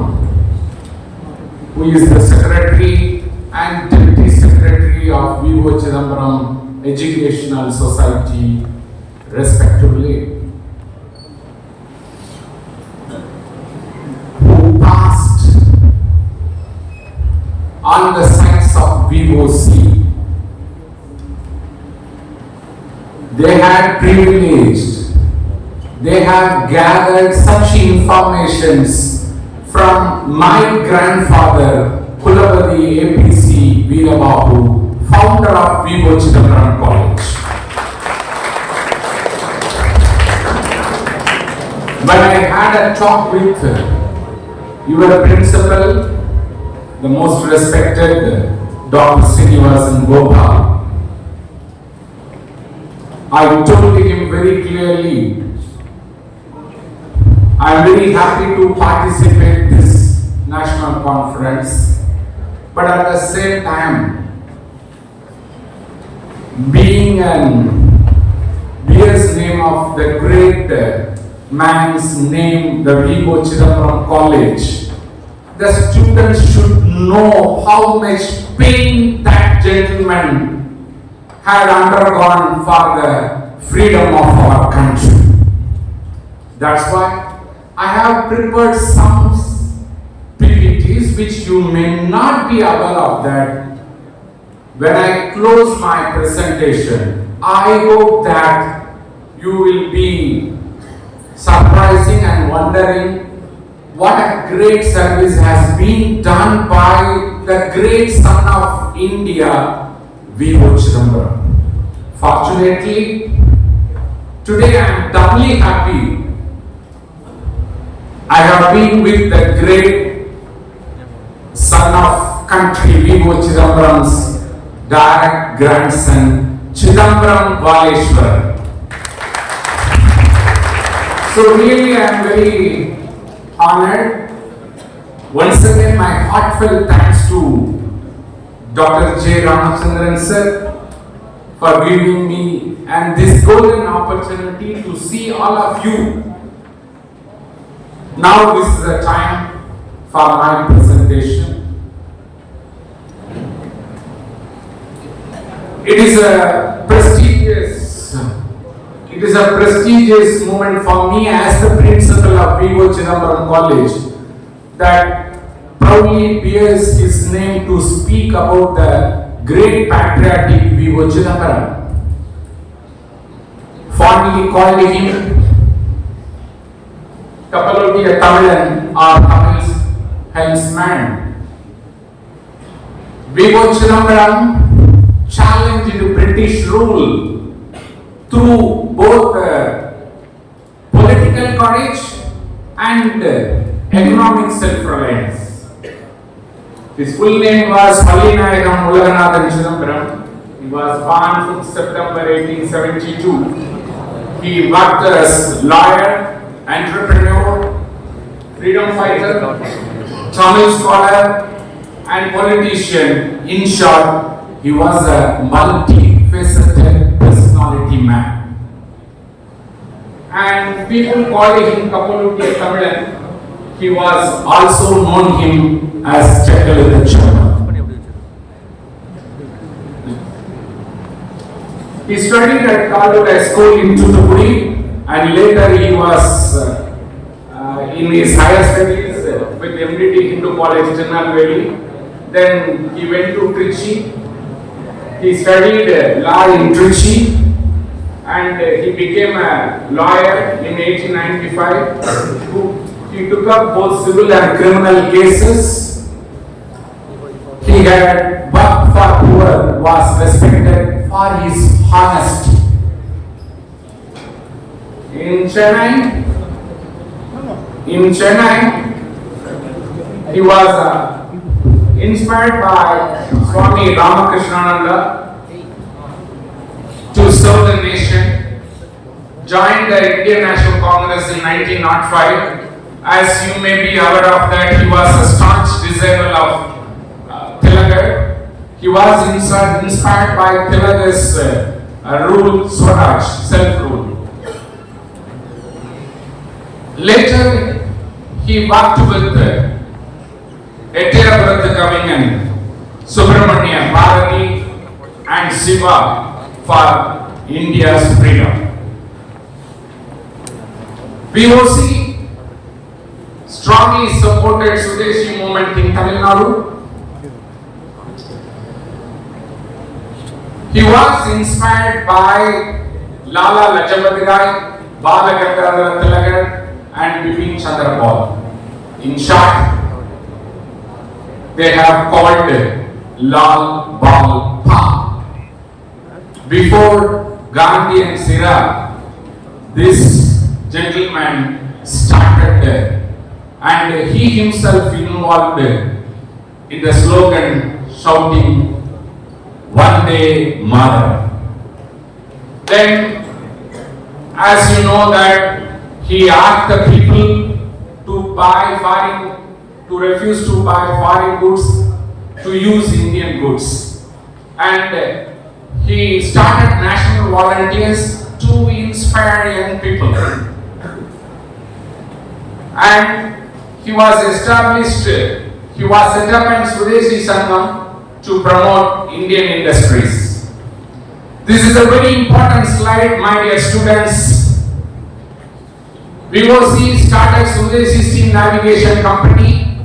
who is the Secretary and Deputy Secretary of V.O. Chidambaram Educational Society, respectively, who passed on the sites of V.O.C. They had privileged, they have gathered such informations from my grandfather, Kulapati APC Veerababu, founder of V.O.C. College. When I had a talk with your principal, the most respected Dr. Srinivasan Gopal, I told him very clearly, I am very happy to participate in this national conference, but at the same time, being bears name of the great man's name, the V.O.C. College, the students should know how much pain that gentleman had undergone for the freedom of our country. That's why I have prepared some PPTs which you may not be aware of that. When I close my presentation, I hope that you will be surprising and wondering what a great service has been done by the great son of India, V.O.C. Fortunately, today I am doubly happy. I have been with the great son of country, V.O.C. direct grandson, Chidambaram Valeshwar. So really I am very honored. Once again, my heartfelt thanks to Dr. J. Ramachandran sir for giving me and this golden opportunity to see all of you. Now this is the time for my presentation. It is a prestigious moment for me as the principal of V.O.C. College that proudly bears his name to speak about the great patriotic V.O.C. Fondly called him Kapaloti Tamilan or Tamil's henchman. V.O.C. challenged British rule through both political courage and economic self-reliance. His full name was Pallinayagam Ulaganathan Chidambaram. He was born 5 September 1872. He worked as lawyer, entrepreneur, freedom fighter, Tamil scholar, and politician. In short, he was a multi-faceted personality man. And people called him Kapaloti Tamilan. He was also known him as Chakkalitha Chamma. He studied at Kalutta School in Thoothukudi and later he was in his higher studies with MDT Hindu College, Tirunelveli. Then he went to Trichy. He studied law in Trichy and he became a lawyer in 1895. He took up both civil and criminal cases. He had worked for poor, was respected for his honesty. In Chennai, he was inspired by Swami Ramakrishnananda to serve the nation, joined the Indian National Congress in 1905. As you may be aware of that, he was a staunch disciple of Tilakar. He was inspired by Tilakar's rule, Swaraj, self-rule. Later, he worked with Ettirapurathu Kavingan, Subramania Bharati and Siva for India's freedom. V.O.C. strongly supported Swadeshi movement in Tamil Nadu. He was inspired by Lala Lajpati Rai, Bala Gangadhar Tilakar and Bipin Chandra Pal. In short, they have called Lal Bal Pa. Before Gandhi and Sira, this gentleman started and he himself involved in the slogan shouting, "Vande Mataram." Then, as you know that he asked the people to refuse to buy foreign goods, to use Indian goods. And he started national volunteers to inspire young people. And he was set up in Swadeshi Sangam to promote Indian industries. This is a very important slide, my dear students. V.O.C. started Swadeshi Steam Navigation Company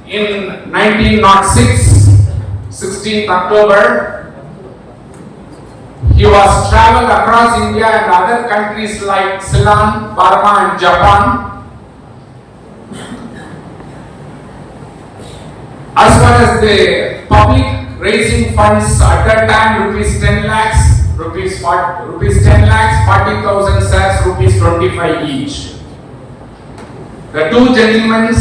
in 1906, 16th October. He was traveled across India and other countries like Ceylon, Burma and Japan. As far as the public raising funds at that time, rupees 10 lakhs, rupees 10 lakhs, 40,000 shares, rupees 25 each. The two gentlemen,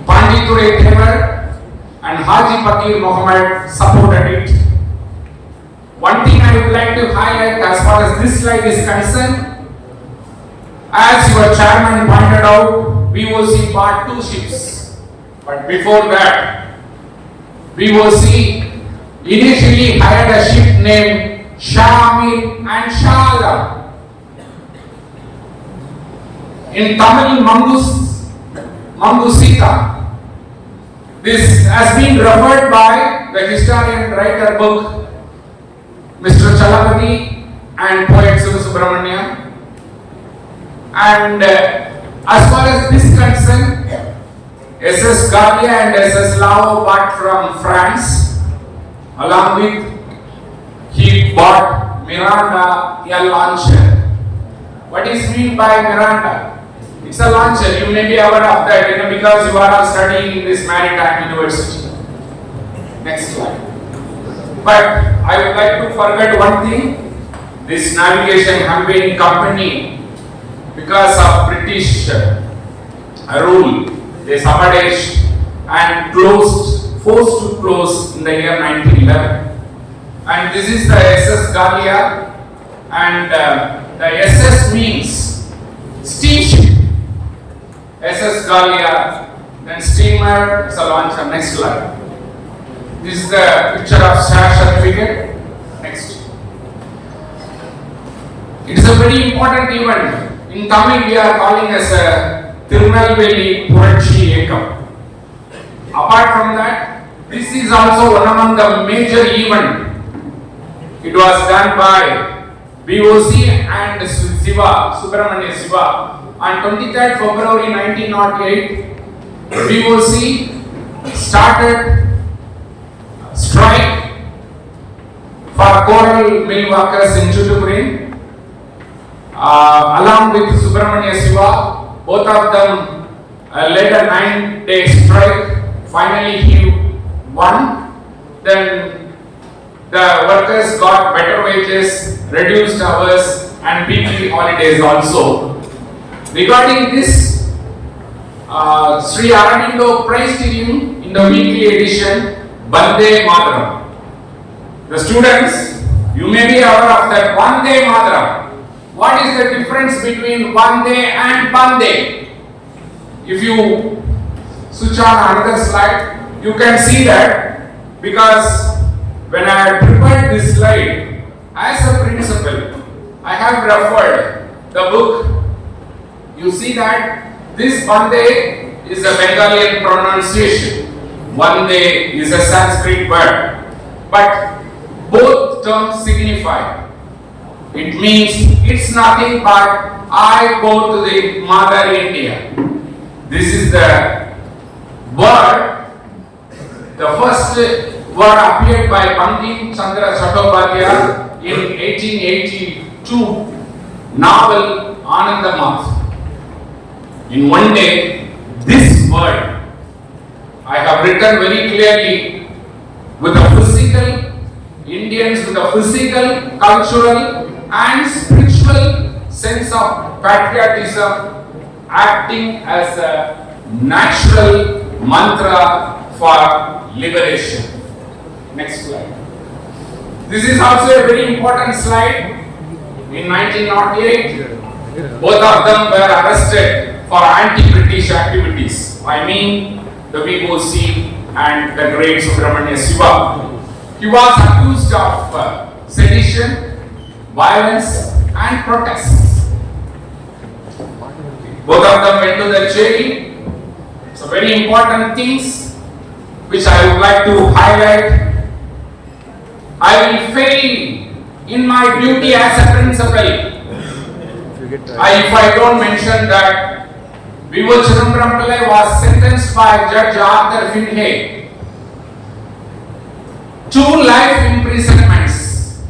Panditure Thevar and Haji Fakir Muhammad, supported it. One thing I would like to highlight as far as this slide is concerned, as your chairman pointed out, V.O.C. bought 2 ships. But before that, V.O.C. initially hired a ship named Shamir and Shala. In Tamil, Mangusita. This has been referred by the historian writer book Mr. Chalapati and poet Subramania. And as far as this concerned, SS Gavia and SS Lao bought from France, along with he bought Miranda, a launcher. What is meant by Miranda? It's a launcher. You may be aware of that, because you are studying in this maritime university. Next slide. But I would like to forget one thing. This navigation company, because of British rule, they sabotaged and forced to close in the year 1911. And this is the SS Gallia, and the SS means steamship. SS Gallia, then steamer, it's a launcher. Next slide. This is the picture of share certificate. Next. It is a very important event. In Tamil, we are calling as a Tirunelveli Puratchi Ekam. Apart from that, this is also one among the major events. It was done by V.O.C. and Subramania Siva. On 23rd February 1908, V.O.C. started strike for coral mill workers in Chutupuri. Along with Subramania Siva, both of them led a 9-day strike. Finally, he won. Then the workers got better wages, reduced hours, and weekly holidays also. Regarding this, Sri Aurobindo praised him in the weekly edition, Bande Mataram. The students, you may be aware of that Bande Mataram. What is the difference between Bande and Bande? If you switch on another slide, you can see that, because when I had prepared this slide, as a principle, I have referred the book. You see that this Bande is a Bengalian pronunciation. Vande is a Sanskrit word. But both terms signify. It means it's nothing but I go to the Mother India. This is the word. The first word appeared by Bankim Chandra Chattopadhyay in 1882 novel Anandamath. In one day, this word I have written very clearly with a physical, Indians with a physical, cultural and spiritual sense of patriotism acting as a natural mantra for liberation. Next slide. This is also a very important slide. In 1908, both of them were arrested for anti-British activities. I mean the V.O.C. and the great Subramania Siva. He was accused of sedition, violence and protests. Both of them went to the jail. So very important things which I would like to highlight. I will fail in my duty as a principal, if I don't mention that V.O. Chidambaram Pillai was sentenced by Judge Arthur Finlay to life imprisonments,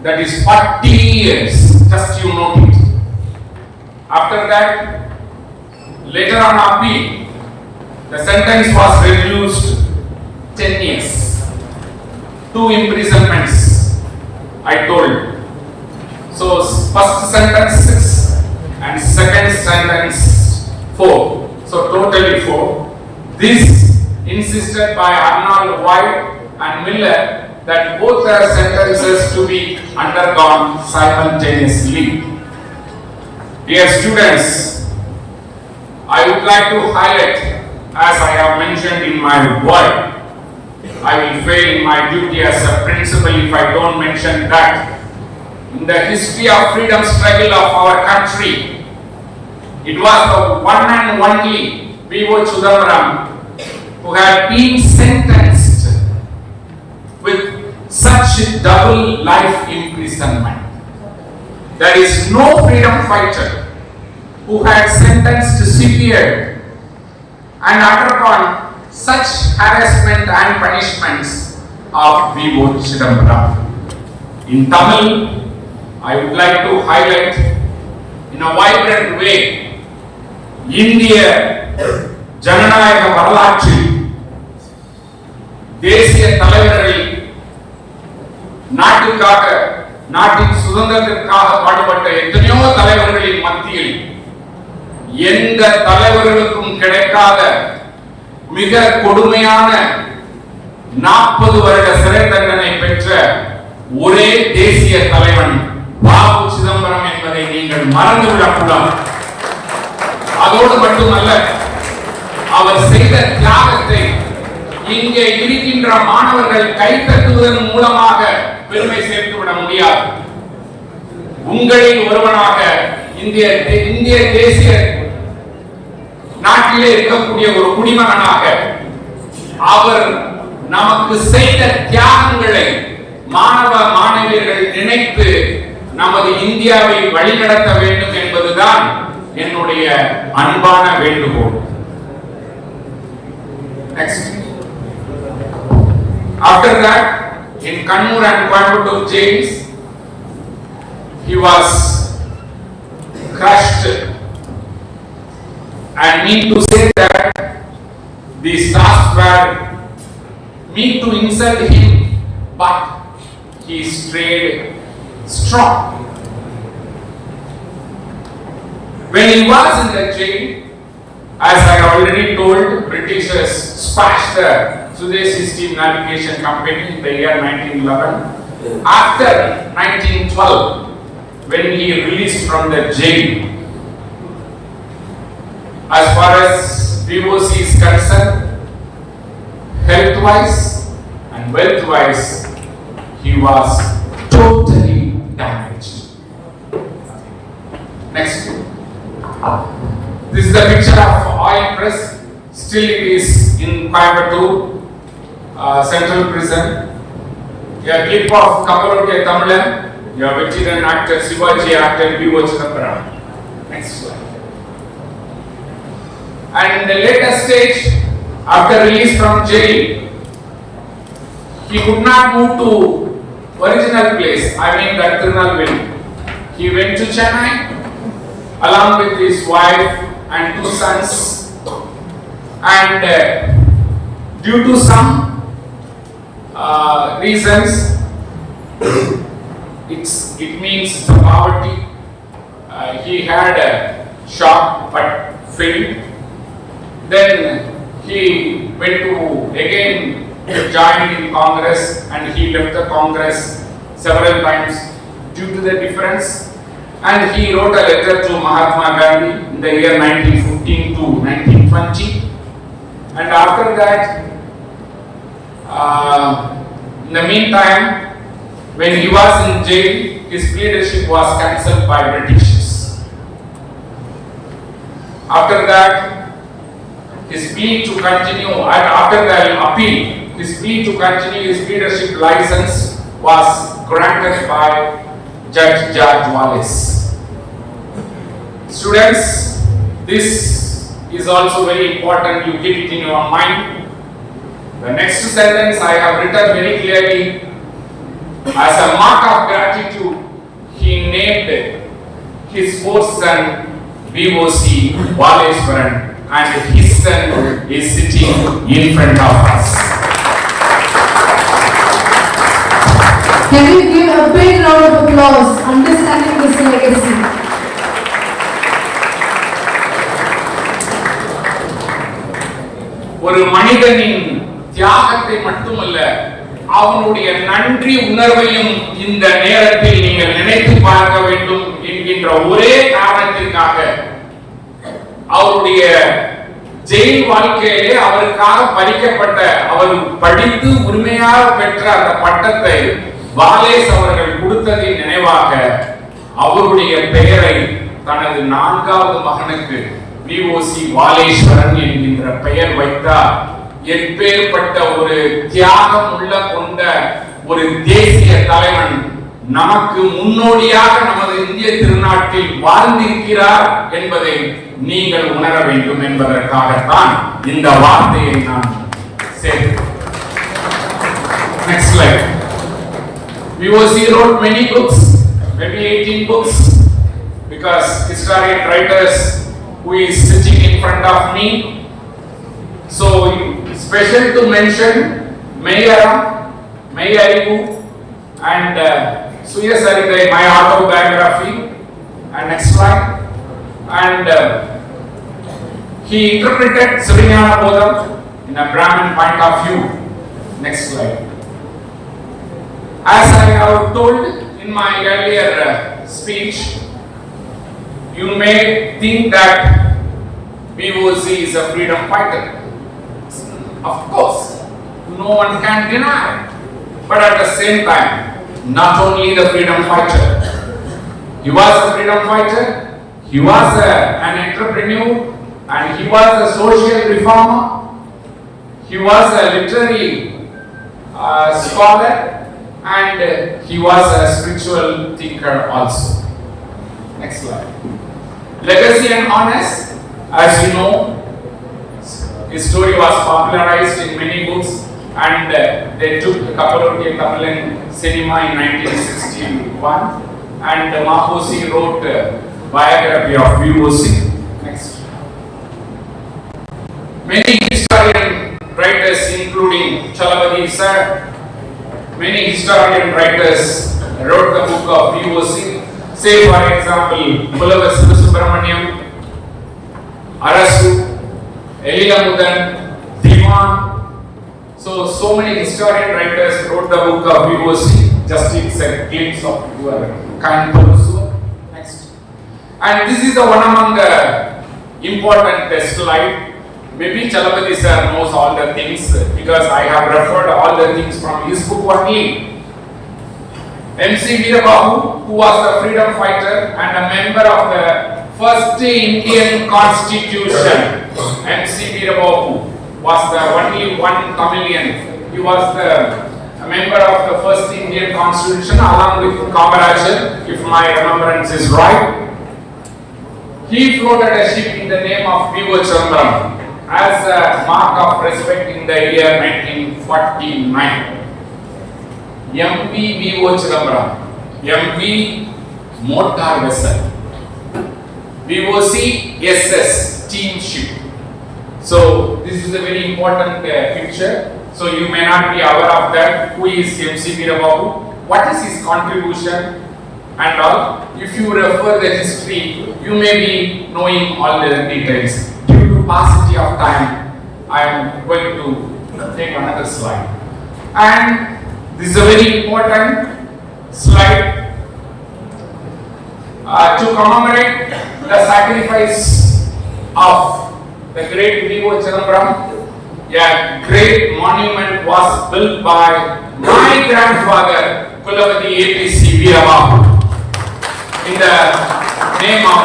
that is 40 years, just you note it. After that, later on appeal, the sentence was reduced 10 years, 2 imprisonments, I told. So first sentence 6 and second sentence 4. So totally 4. This insisted by Arnold, White and Miller that both their sentences to be undergone simultaneously. Dear students, I would like to highlight, as I have mentioned in my word, I will fail in my duty as a principal if I don't mention that in the history of freedom struggle of our country, it was the one and only V.O. Chidambaram who had been sentenced with such double life imprisonment. There is no freedom fighter who had sentenced severe and undergone such harassment and punishments of V.O. Chidambaram. In Tamil, I would like to highlight in a vibrant way India ஜனநாயக வரலாற்றில் தேசிய தலைவர்கள் நாட்டுக்காக நாட்டின் சுதந்திரத்திற்காக பாடுபட்ட எத்தனையோ தலைவர்களின் மத்தியில் எந்த தலைவர்களுக்கும் கிடைக்காத மிக கொடுமையான 40 வருட சிறை தண்டனை பெற்ற ஒரே தேசிய தலைவன் V.O. சிதம்பரம் என்பதை நீங்கள் மறந்துவிடக் கூடாது. அதோடு மட்டுமல்ல, அவர் செய்த தியாகத்தை இங்கே இருக்கின்ற மாணவர்கள் கைத்தட்டுவதன் மூலமாக பெருமை சேர்த்து விட முடியாது. உங்களில் ஒருவனாக இந்திய தேசிய நாட்டிலே இருக்கக்கூடிய ஒரு குடிமகனாக அவர் நமக்கு செய்த தியாகங்களை மாணவ மாணவியர்கள் நினைத்து நமது இந்தியாவை வழிநடத்த வேண்டும் என்பதுதான் என்னுடைய அன்பான வேண்டுகோள். Next. After that, in Kannur and Coimbatore jails, he was crushed, and mean to say that the staff were mean to insult him, but he stayed strong. When he was in the jail, as I already told, Britishers smashed the Swadeshi Steel Navigation Company in the year 1911. After 1912, when he released from the jail, as far as V.O.C is concerned, health-wise and wealth-wise, he was totally damaged. Next. This is the picture of oil press. Still it is in Coimbatore Central Prison. A clip of Kapaloke Tamilan, your veteran actor Shivaji actor V.O. Chidambaram. Next slide. And in the later stage, after release from jail, he could not move to original place, I mean that Tirunelveli. He went to Chennai along with his wife and 2 sons, and due to some reasons, it means the poverty, he had a shock but failed. Then he went to again join in Congress, and he left the Congress several times due to the difference. And he wrote a letter to Mahatma Gandhi in the year 1915 to 1920. And after that, in the meantime, when he was in jail, his leadership was cancelled by Britishers. After that, his plea to continue, after the appeal, his plea to continue his leadership license was granted by Judge George Wallace. Students, this is also very important, you keep it in your mind. The next sentence I have written very clearly. As a mark of gratitude, he named his fourth son V.O.C. Waleswaran, and his son is sitting in front of us. Can we give a big round of applause, understanding this legacy? ஒரு மனிதனின் தியாகத்தை மட்டுமல்ல, அவனுடைய நன்றி உணர்வையும் இந்த நேரத்தில் நீங்கள் நினைத்து பார்க்க வேண்டும் என்கின்ற ஒரே காரணத்திற்காக அவருடைய ஜெயில் வாழ்க்கையிலே அவருக்காக பறிக்கப்பட்ட, அவர் படித்து உரிமையாக பெற்ற அந்த பட்டத்தை வாலேஸ் அவர்கள் கொடுத்ததின் நினைவாக அவருடைய பெயரை தனது 4வது மகனுக்கு V.O.C. வாலேஸ்வரன் என்கின்ற பெயர் வைத்தார். எப்பேற்பட்ட ஒரு தியாகம் உள்ள கொண்ட ஒரு தேசிய தலைவன் நமக்கு முன்னோடியாக நமது இந்திய திருநாட்டில் வாழ்ந்திருக்கிறார் என்பதை நீங்கள் உணர வேண்டும் என்பதற்காகத்தான் இந்த வார்த்தையை நான் சேர்த்தேன். Next slide. V.O.C. wrote many books, maybe 18 books, because historian writers who is sitting in front of me. So special to mention Mayara, Mayarivu and Suyasaritai, my autobiography, and next slide. And he interpreted Srinyana Bodham in a Brahmin point of view. Next slide. As I have told in my earlier speech, you may think that V.O.C. is a freedom fighter. Of course, no one can deny it. But at the same time, not only the freedom fighter, he was a freedom fighter, he was an entrepreneur, and he was a social reformer, he was a literary scholar, and he was a spiritual thinker also. Next slide. Legacy and honest, as you know, his story was popularized in many books, and they took the Kapaloti Kamilan cinema in 1961, and V.O.C. wrote a biography of V.O.C. Next. Many historian writers, including Chalabadi sir, many historian writers wrote the book of V.O.C. Say for example, Pulava Subramaniam, Arasu, Eliamudan, Diwan. So many historian writers wrote the book of V.O.C. Just it's a glimpse of your kind also. Next. And this is the one among the important slide. Maybe Chalapati sir knows all the things because I have referred all the things from his book only. M.C. Veerababu, who was a freedom fighter and a member of the first Indian Constitution. M.C. Veerababu was the only one Tamilian. He was a member of the first Indian Constitution along with Kamarajan, if my remembrance is right. He floated a ship in the name of V.O.C. as a mark of respect in the year 1949. MV V.O.C. MV motor vessel, V.O.C. SS steamship. So this is a very important picture. So you may not be aware of that. Who is M.C. Veerababu? What is his contribution and all? If you refer the history, you may be knowing all the details. Due to paucity of time, I am going to take another slide. And this is a very important slide to commemorate the sacrifice of the great V.O.C. A great monument was built by my grandfather, Kulavati A.P.C. Veerababu, in the name of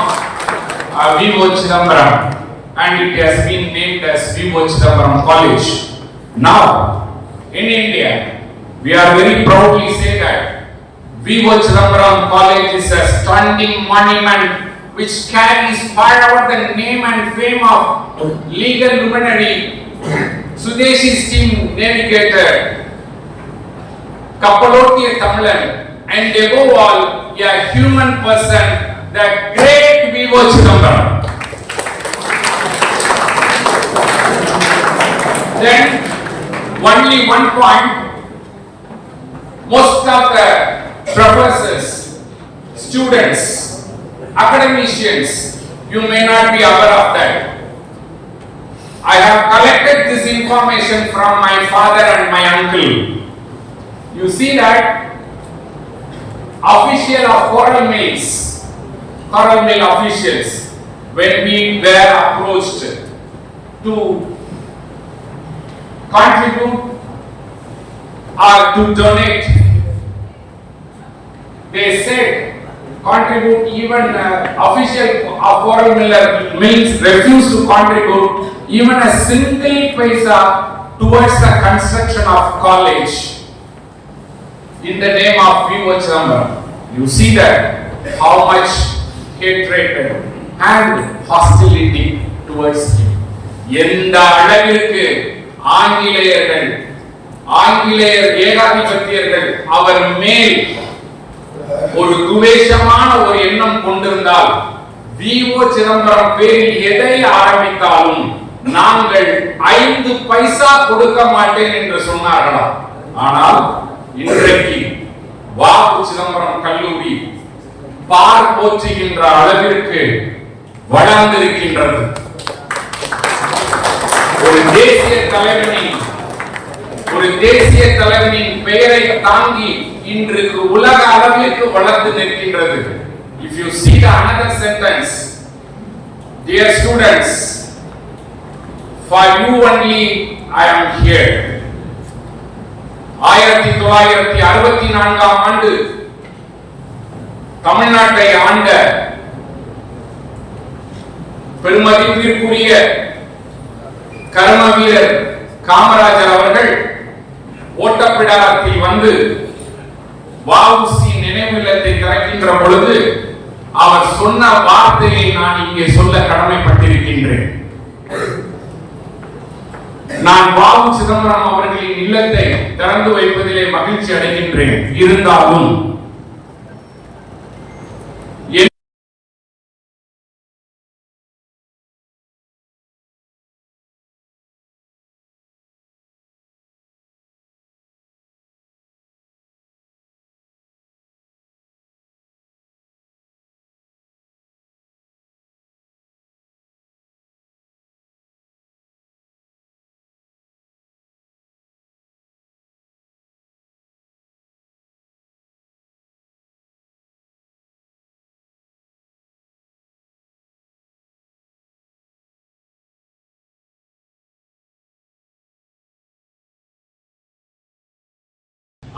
V.O.C. and it has been named as V.O.C. College. Now, in India, We are very proudly say that V.O.C. College is a standing monument which carries forever the name and fame of legal luminary Sudeshi steam navigator, Kapalotiya Tamilan, and above all, a human person, the great V.O.C. Then, only one point, most of the professors, students, academicians, you may not be aware of that. I have collected this information from my father and my uncle. You see that official of Coral Mill officials, when we were approached to contribute or to donate, they said contribute. Even official of Coral Mills refused to contribute even a single paisa towards the construction of college in the name of V.O.C. You see that how much hatred and hostility towards him. எந்த அளவிற்கு ஆங்கிலேயர் ஏகாதிபத்தியர்கள் அவர் மேல் ஒரு துவேஷமான ஒரு எண்ணம் கொண்டிருந்தால் V.O.C. பேரில் எதை ஆரம்பித்தாலும் நாங்கள் 5 பைசா கொடுக்க மாட்டேன் என்று சொன்னார்களா? ஆனால் இன்றைக்கு V.O.C. கல்லூரி பார் போற்றுகின்ற அளவிற்கு வளர்ந்திருக்கின்றது. ஒரு தேசிய தலைவனின் பெயரை தாங்கி இன்றைக்கு உலக அளவிற்கு வளர்ந்து நிற்கின்றது. If you see the another sentence, dear students, for you only I am here. 1964 ஆண்டு தமிழ்நாட்டை ஆண்ட பெருமதிப்பிற்குரிய கர்ம வீரர் காமராஜர் அவர்கள் ஓட்டப்பிடாரத்தில் வந்து V.O.C. நினைவில்லத்தை திறக்கின்ற பொழுது அவர் சொன்ன வார்த்தையை நான் இங்கே சொல்ல கடமைப்பட்டிருக்கின்றேன். நான் V.O.C. அவர்களின் இல்லத்தை திறந்து வைப்பதிலே மகிழ்ச்சி அடைகின்றேன். இருந்தாலும்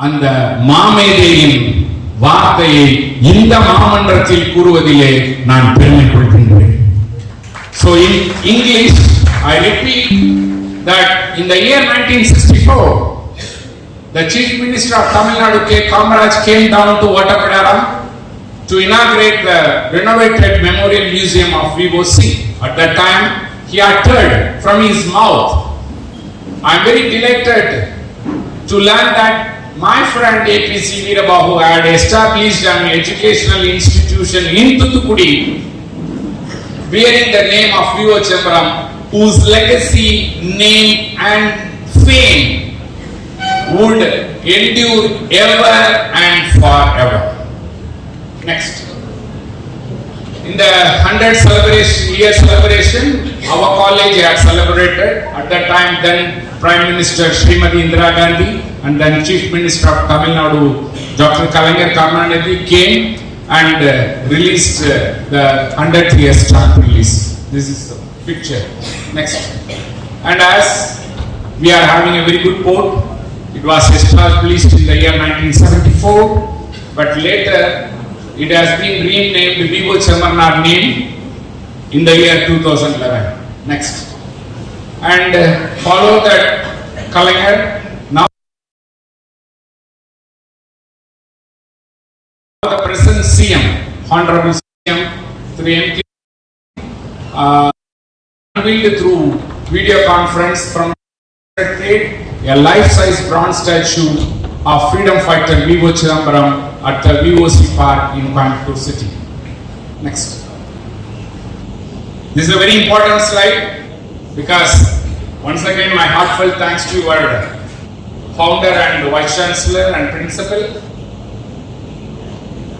அந்த மாமேதையின் வார்த்தையை இந்த மாமன்றத்தில் கூறுவதிலே நான் பெருமை கொள்கின்றேன். So in English, I repeat that in the year 1964, the Chief Minister of Tamil Nadu, K. Kamaraj, came down to Ottapidaram to inaugurate the renovated Memorial Museum of V.O.C. At that time, he uttered from his mouth, I am very delighted to learn that my friend A.P.C. Veerababu had established an educational institution in Thoothukudi bearing the name of V.O.C. whose legacy, name and fame would endure ever and forever. Next. In the 100th year celebration, our college had celebrated. At that time, then Prime Minister Srimati Indira Gandhi and then Chief Minister of Tamil Nadu, Dr. Kalaignar Karunanidhi came and released the 100th year stamp release. This is the picture. Next. And as we are having a very good port, it was established in the year 1974, but later it has been renamed V.O.C. name in the year 2011. Next. And follow that Kalaignar CM, Honorable CM, through MK, unveiled through video conference from a life-size bronze statue of freedom fighter V.O. Chidambaram at the V.O.C. Park in Coimbatore City. Next. This is a very important slide because once again my heartfelt thanks to your founder and vice chancellor and principal.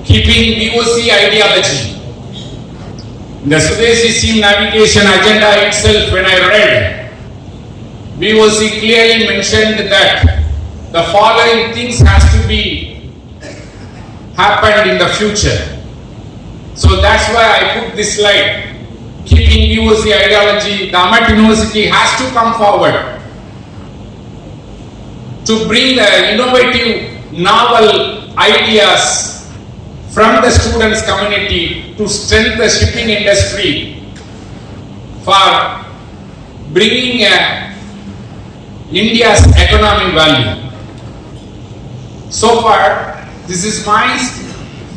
Keeping V.O.C. ideology. The Swadeshi Sea Navigation Agenda itself, when I read, V.O.C. clearly mentioned that the following things has to be happened in the future. So that's why I put this slide. Keeping V.O.C. ideology, the Amet University has to come forward to bring the innovative, novel ideas from the students community to strengthen the shipping industry for bringing India's economic value. So far, this is my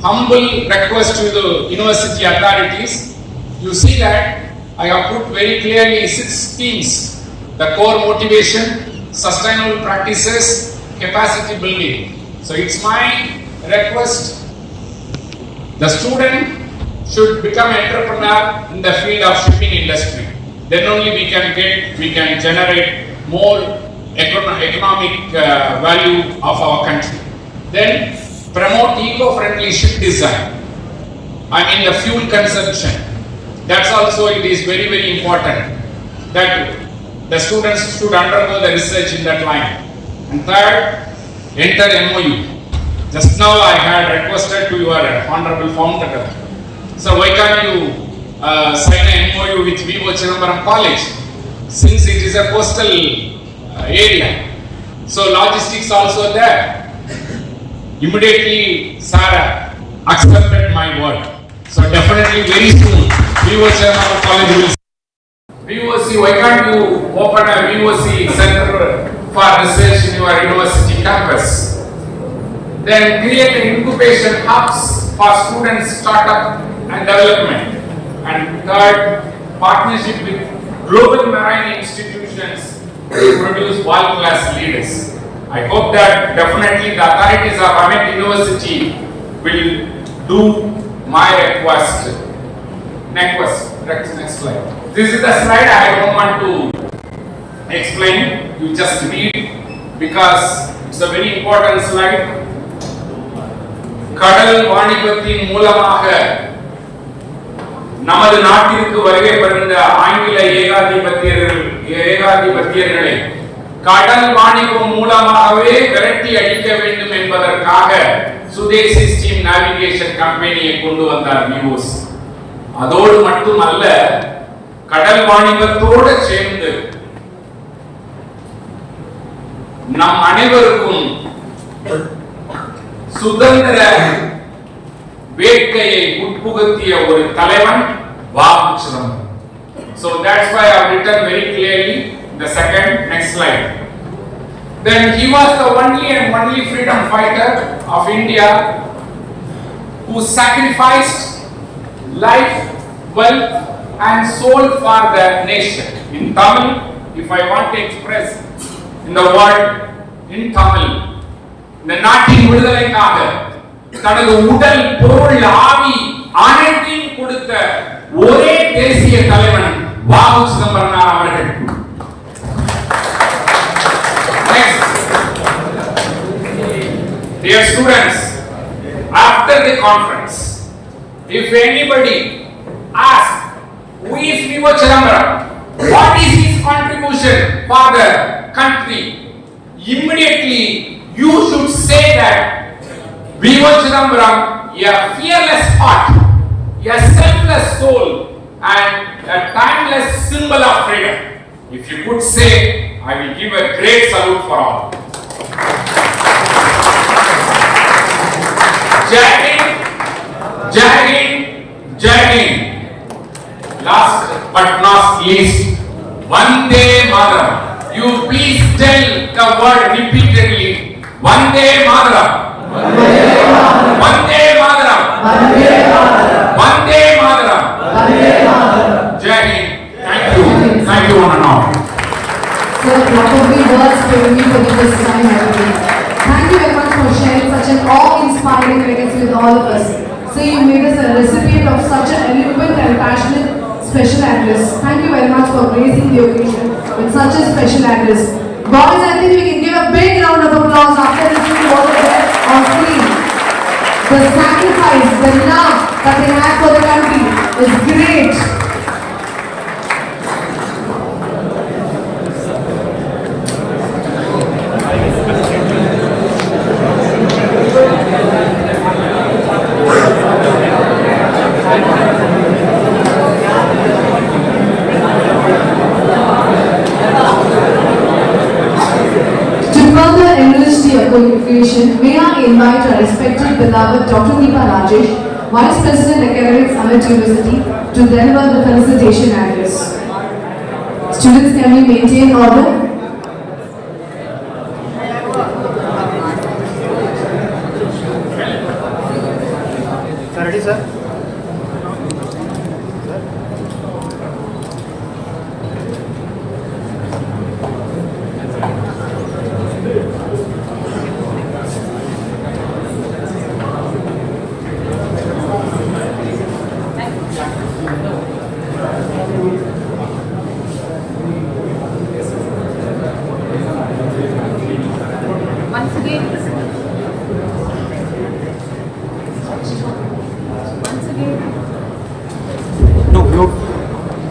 humble request to the university authorities. You see that I have put very clearly 6 themes: the core motivation, sustainable practices, capacity building. So it's my request, the student should become entrepreneur in the field of shipping industry. Then only we can generate more economic value of our country. Then promote eco-friendly ship design. I mean the fuel consumption. That's also, it is very, very important that the students should undergo the research in that line. And third, enter MOU. Just now I had requested to your honorable founder, so why can't you sign an MOU with V.O. Chidambaram College, since it is a coastal area. So logistics also there. Immediately Sarah accepted my word. So definitely very soon V.O. Chidambaram College will. V.O.C, why can't you open a V.O.C center for research in your university campus? Then create incubation hubs for students, startup and development. And third, partnership with global marine institutions to produce world-class leaders. I hope that definitely the authorities of Amet University will do my request. Next slide. This is the slide I don't want to explain. You just read because it's a very important slide. கடல் வாணிபத்தின் மூலமாக நமது நாட்டிற்கு வருகை புரிந்த ஆங்கில ஏகாதிபத்தியர்களை கடல் வாணிபம் மூலமாகவே விரட்டி அடிக்க வேண்டும் என்பதற்காக சுதேசி ஸ்டீம் நேவிகேஷன் கம்பெனியை கொண்டு வந்தார் V.O.C. அதோடு மட்டுமல்ல, கடல் வாணிபத்தோடு சேர்ந்து நம் அனைவருக்கும் சுதந்திர வேட்கையை உட்புகுத்திய ஒரு தலைவன் V.O. Chidambaram. So that's why I have written very clearly the second, next slide. Then he was the only freedom fighter of India who sacrificed life, wealth and soul for the nation. In Tamil, if I want to express in the word in Tamil, இந்த நாட்டின் விடுதலைக்காக தனது உடல், பொருள், ஆவி அனைத்தையும் கொடுத்த ஒரே தேசிய தலைவன் V.O. Chidambaram அவர்கள். Next, dear students, after the conference, if anybody asks who is V.O. Chidambaram, what is his contribution for the country, immediately you should say that V.O. Chidambaram, a fearless heart, a selfless soul, and a timeless symbol of freedom. If you could say, I will give a great salute for all. Jai Hind, Jai Hind, Jai Hind. Last but not least, Vande Mataram. You please tell the word repeatedly. Vande Mataram. Vande Mataram. Vande Mataram. Jai Hind. Thank you. Thank you one and all. Sir, probably words for me for the first time ever. Thank you very much for sharing such an awe-inspiring legacy with all of us. So you made us a recipient of such an eloquent and passionate special address. Thank you very much for gracing the occasion with such a special address. Boys, I think we can give a big round of applause after listening to what was there on screen. The sacrifice, the love that they have for the country is great. May I invite our respected beloved Dr. Deepa Rajesh, Vice President Academics, Amet University, to deliver the felicitation address. Students, can we maintain order? Ready, sir?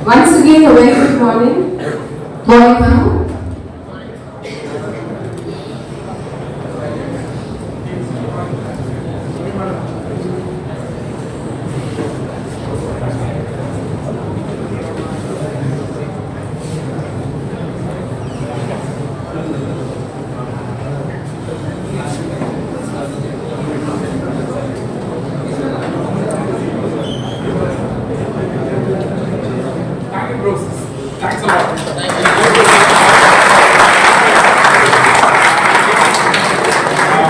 Once again, a very good morning. Morning, ma'am. Thanks a lot.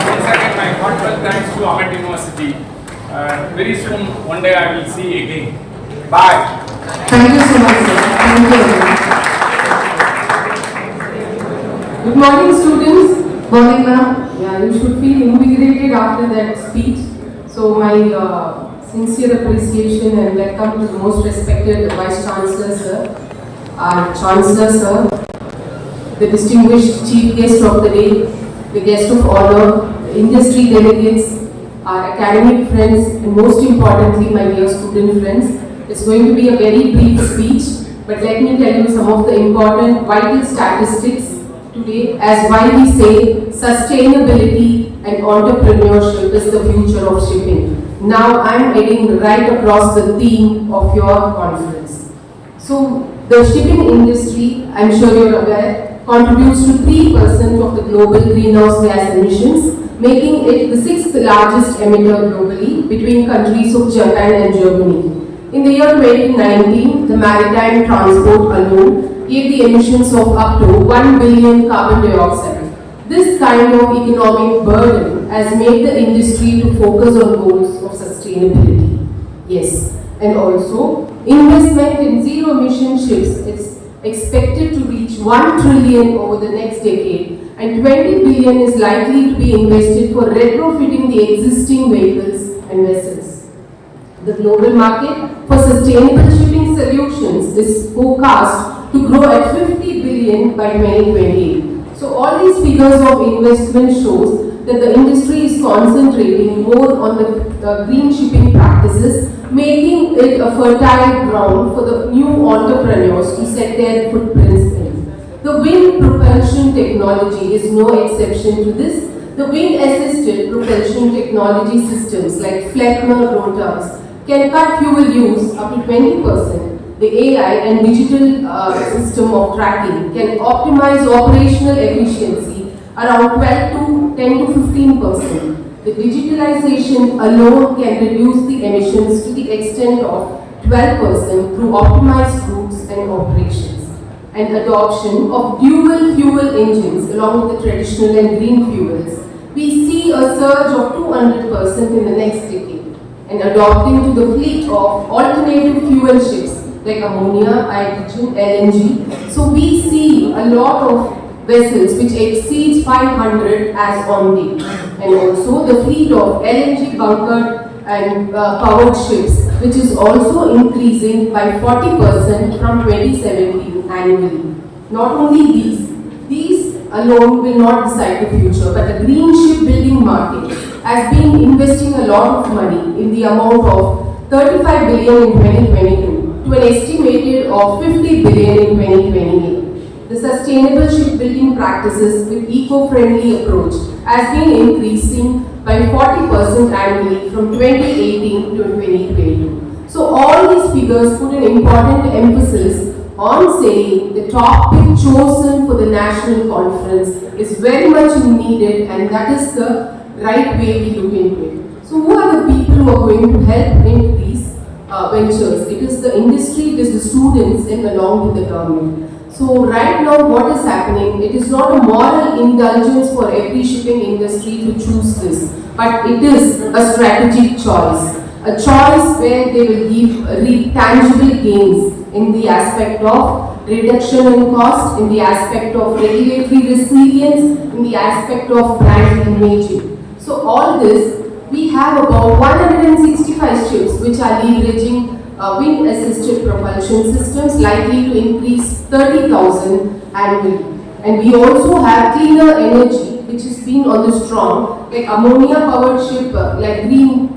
Once again, my heartfelt thanks to Amet University. Very soon, one day I will see you again. Bye. Thank you so much, sir. Thank you very much. Good morning, students. Morning, ma'am. Yeah, you should feel invigorated after that speech. So my sincere appreciation and welcome to the most respected Vice Chancellor, sir, our Chancellor, sir, the distinguished Chief Guest of the day, the Guest of Honor, the industry delegates, our academic friends, and most importantly, my dear student friends. It's going to be a very brief speech, but let me tell you some of the important vital statistics today as why we say sustainability and entrepreneurship is the future of shipping. Now I'm heading right across the theme of your conference. So the shipping industry, I'm sure you're aware, contributes to 3% of the global greenhouse gas emissions, making it the 6th largest emitter globally between countries of Japan and Germany. In the year 2019, the maritime transport alone gave the emissions of up to 1 billion carbon dioxide. This kind of economic burden has made the industry to focus on goals of sustainability. Yes, and also investment in zero emission ships is expected to reach 1 trillion over the next decade, and 20 billion is likely to be invested for retrofitting the existing vehicles and vessels. The global market for sustainable shipping solutions is forecast to grow at 50 billion by 2028. So all these figures of investment shows that the industry is concentrating more on the green shipping practices, making it a fertile ground for the new entrepreneurs to set their footprints in. The wind propulsion technology is no exception to this. The wind-assisted propulsion technology systems like Fleckner rotors can cut fuel use up to 20%. The AI and digital system of tracking can optimize operational efficiency around 10 to 15%. The digitalization alone can reduce the emissions to the extent of 12% through optimized routes and operations. And adoption of dual fuel engines along with the traditional and green fuels, we see a surge of 200% in the next decade. and adopting to the fleet of alternative fuel ships like ammonia, hydrogen, LNG. So we see a lot of vessels which exceeds 500 as on date, and also the fleet of LNG bunkered and powered ships, which is also increasing by 40% from 2017 annually. Not only these alone will not decide the future, but the green shipbuilding market has been investing a lot of money in the amount of 35 billion in 2022 to an estimated of 50 billion in 2028. The sustainable shipbuilding practices with eco-friendly approach has been increasing by 40% annually from 2018 to 2022. So all these figures put an important emphasis on saying the topic chosen for the national conference is very much needed, and that is the right way we look into it. So who are the people who are going to help in these ventures? It is the industry, it is the students, and along with the government. So right now what is happening, it is not a moral indulgence for every shipping industry to choose this, but it is a strategic choice. A choice where they will give tangible gains in the aspect of reduction in cost, in the aspect of regulatory resilience, in the aspect of brand imaging. So all this, we have about 165 ships which are leveraging wind-assisted propulsion systems, likely to increase 30,000 annually. And we also have cleaner energy, which has been on the strong, like ammonia-powered ship, like Green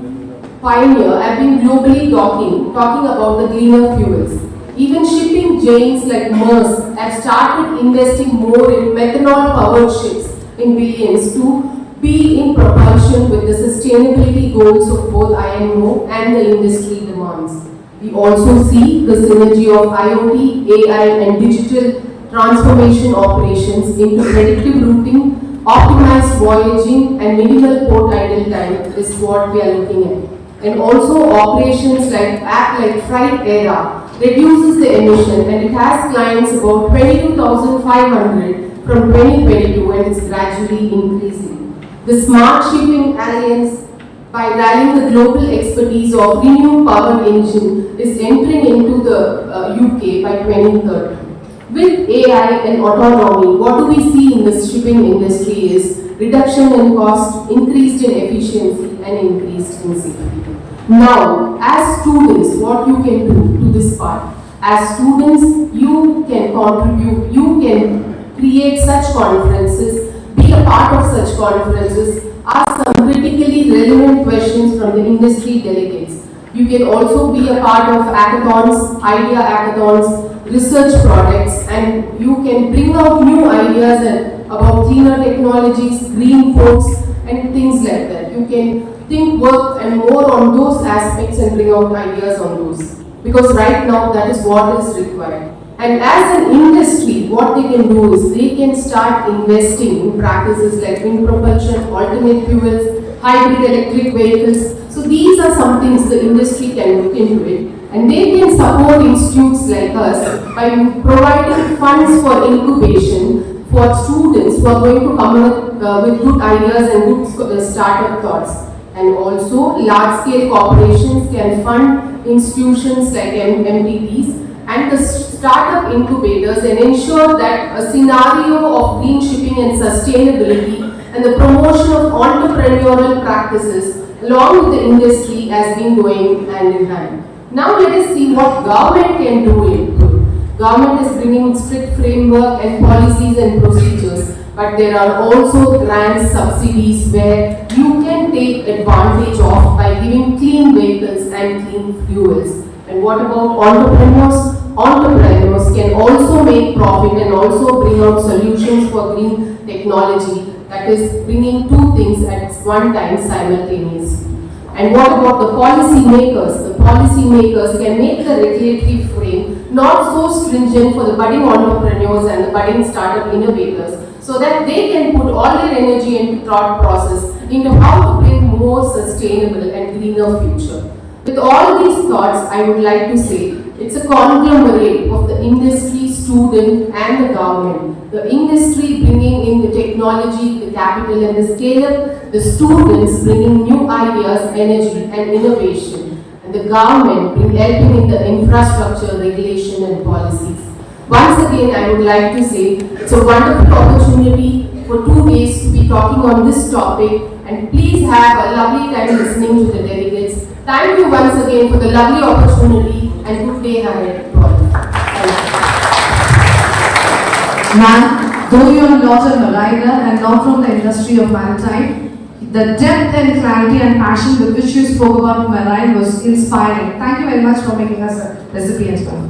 Pioneer, have been globally talking about the cleaner fuels. Even shipping giants like Maersk have started investing more in methanol-powered ships in billions to be in propulsion with the sustainability goals of both IMO and the industry demands. We also see the synergy of IoT, AI and digital transformation operations into predictive routing, optimized voyaging and minimal port idle time is what we are looking at. And also operations like app like Freight Era reduces the emission, and it has clients about 22,500 from 2022 and it's gradually increasing. The Smart Shipping Alliance, by rallying the global expertise of renewable powered engine, is entering into the UK by 2030. With AI and autonomy, what do we see in the shipping industry is reduction in cost, increased in efficiency and increased in safety. Now, as students, what you can do to this part? As students, you can contribute, you can create such conferences, be a part of such conferences, ask some critically relevant questions from the industry delegates. You can also be a part of hackathons, idea hackathons, research projects, and you can bring out new ideas about cleaner technologies, green ports, and things like that. You can work and more on those aspects and bring out ideas on those. Because right now that is what is required. And as an industry, what they can do is they can start investing in practices like wind propulsion, alternate fuels, hybrid electric vehicles. So these are some things the industry can look into it. And they can support institutes like us by providing funds for incubation for students who are going to come up with good ideas and good startup thoughts. And also large-scale corporations can fund institutions like MTTs and the startup incubators and ensure that a scenario of green shipping and sustainability and the promotion of entrepreneurial practices along with the industry has been going hand in hand. Now let us see what government can do in good. Government is bringing strict framework and policies and procedures, but there are also grant subsidies where you can take advantage of by giving clean vehicles and clean fuels. And what about entrepreneurs? Entrepreneurs can also make profit and also bring out solutions for green technology, that is bringing two things at one time simultaneously. And what about the policy makers? The policy makers can make the regulatory frame not so stringent for the budding entrepreneurs and the budding startup innovators, so that they can put all their energy into thought process into how to bring more sustainable and greener future. With all these thoughts, I would like to say it's a conglomerate of the industry, student and the government. The industry bringing in the technology, the capital and the scale, the students bringing new ideas, energy and innovation, and the government helping in the infrastructure, regulation and policies. Once again, I would like to say it's a wonderful opportunity for 2 days to be talking on this topic, and please have a lovely time listening to the delegates. Thank you once again for the lovely opportunity and good day ahead to all. Ma'am, though you are not a mariner and not from the industry of maritime, the depth and clarity and passion with which you spoke about marine was inspiring. Thank you very much for making us a recipient, ma'am.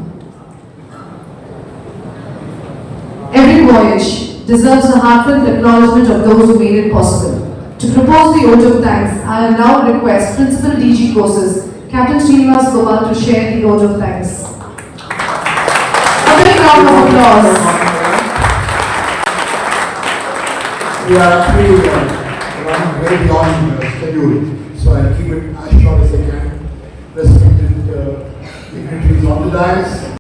Every voyage deserves a heartfelt acknowledgement of those who made it possible. To propose the oath of thanks, I will now request Principal DG Courses, Captain Srinivas Gopal, to share the oath of thanks. A big round of applause. We are actually running very beyond schedule, so I'll keep it as short as I can. Respected dignitaries on the dais,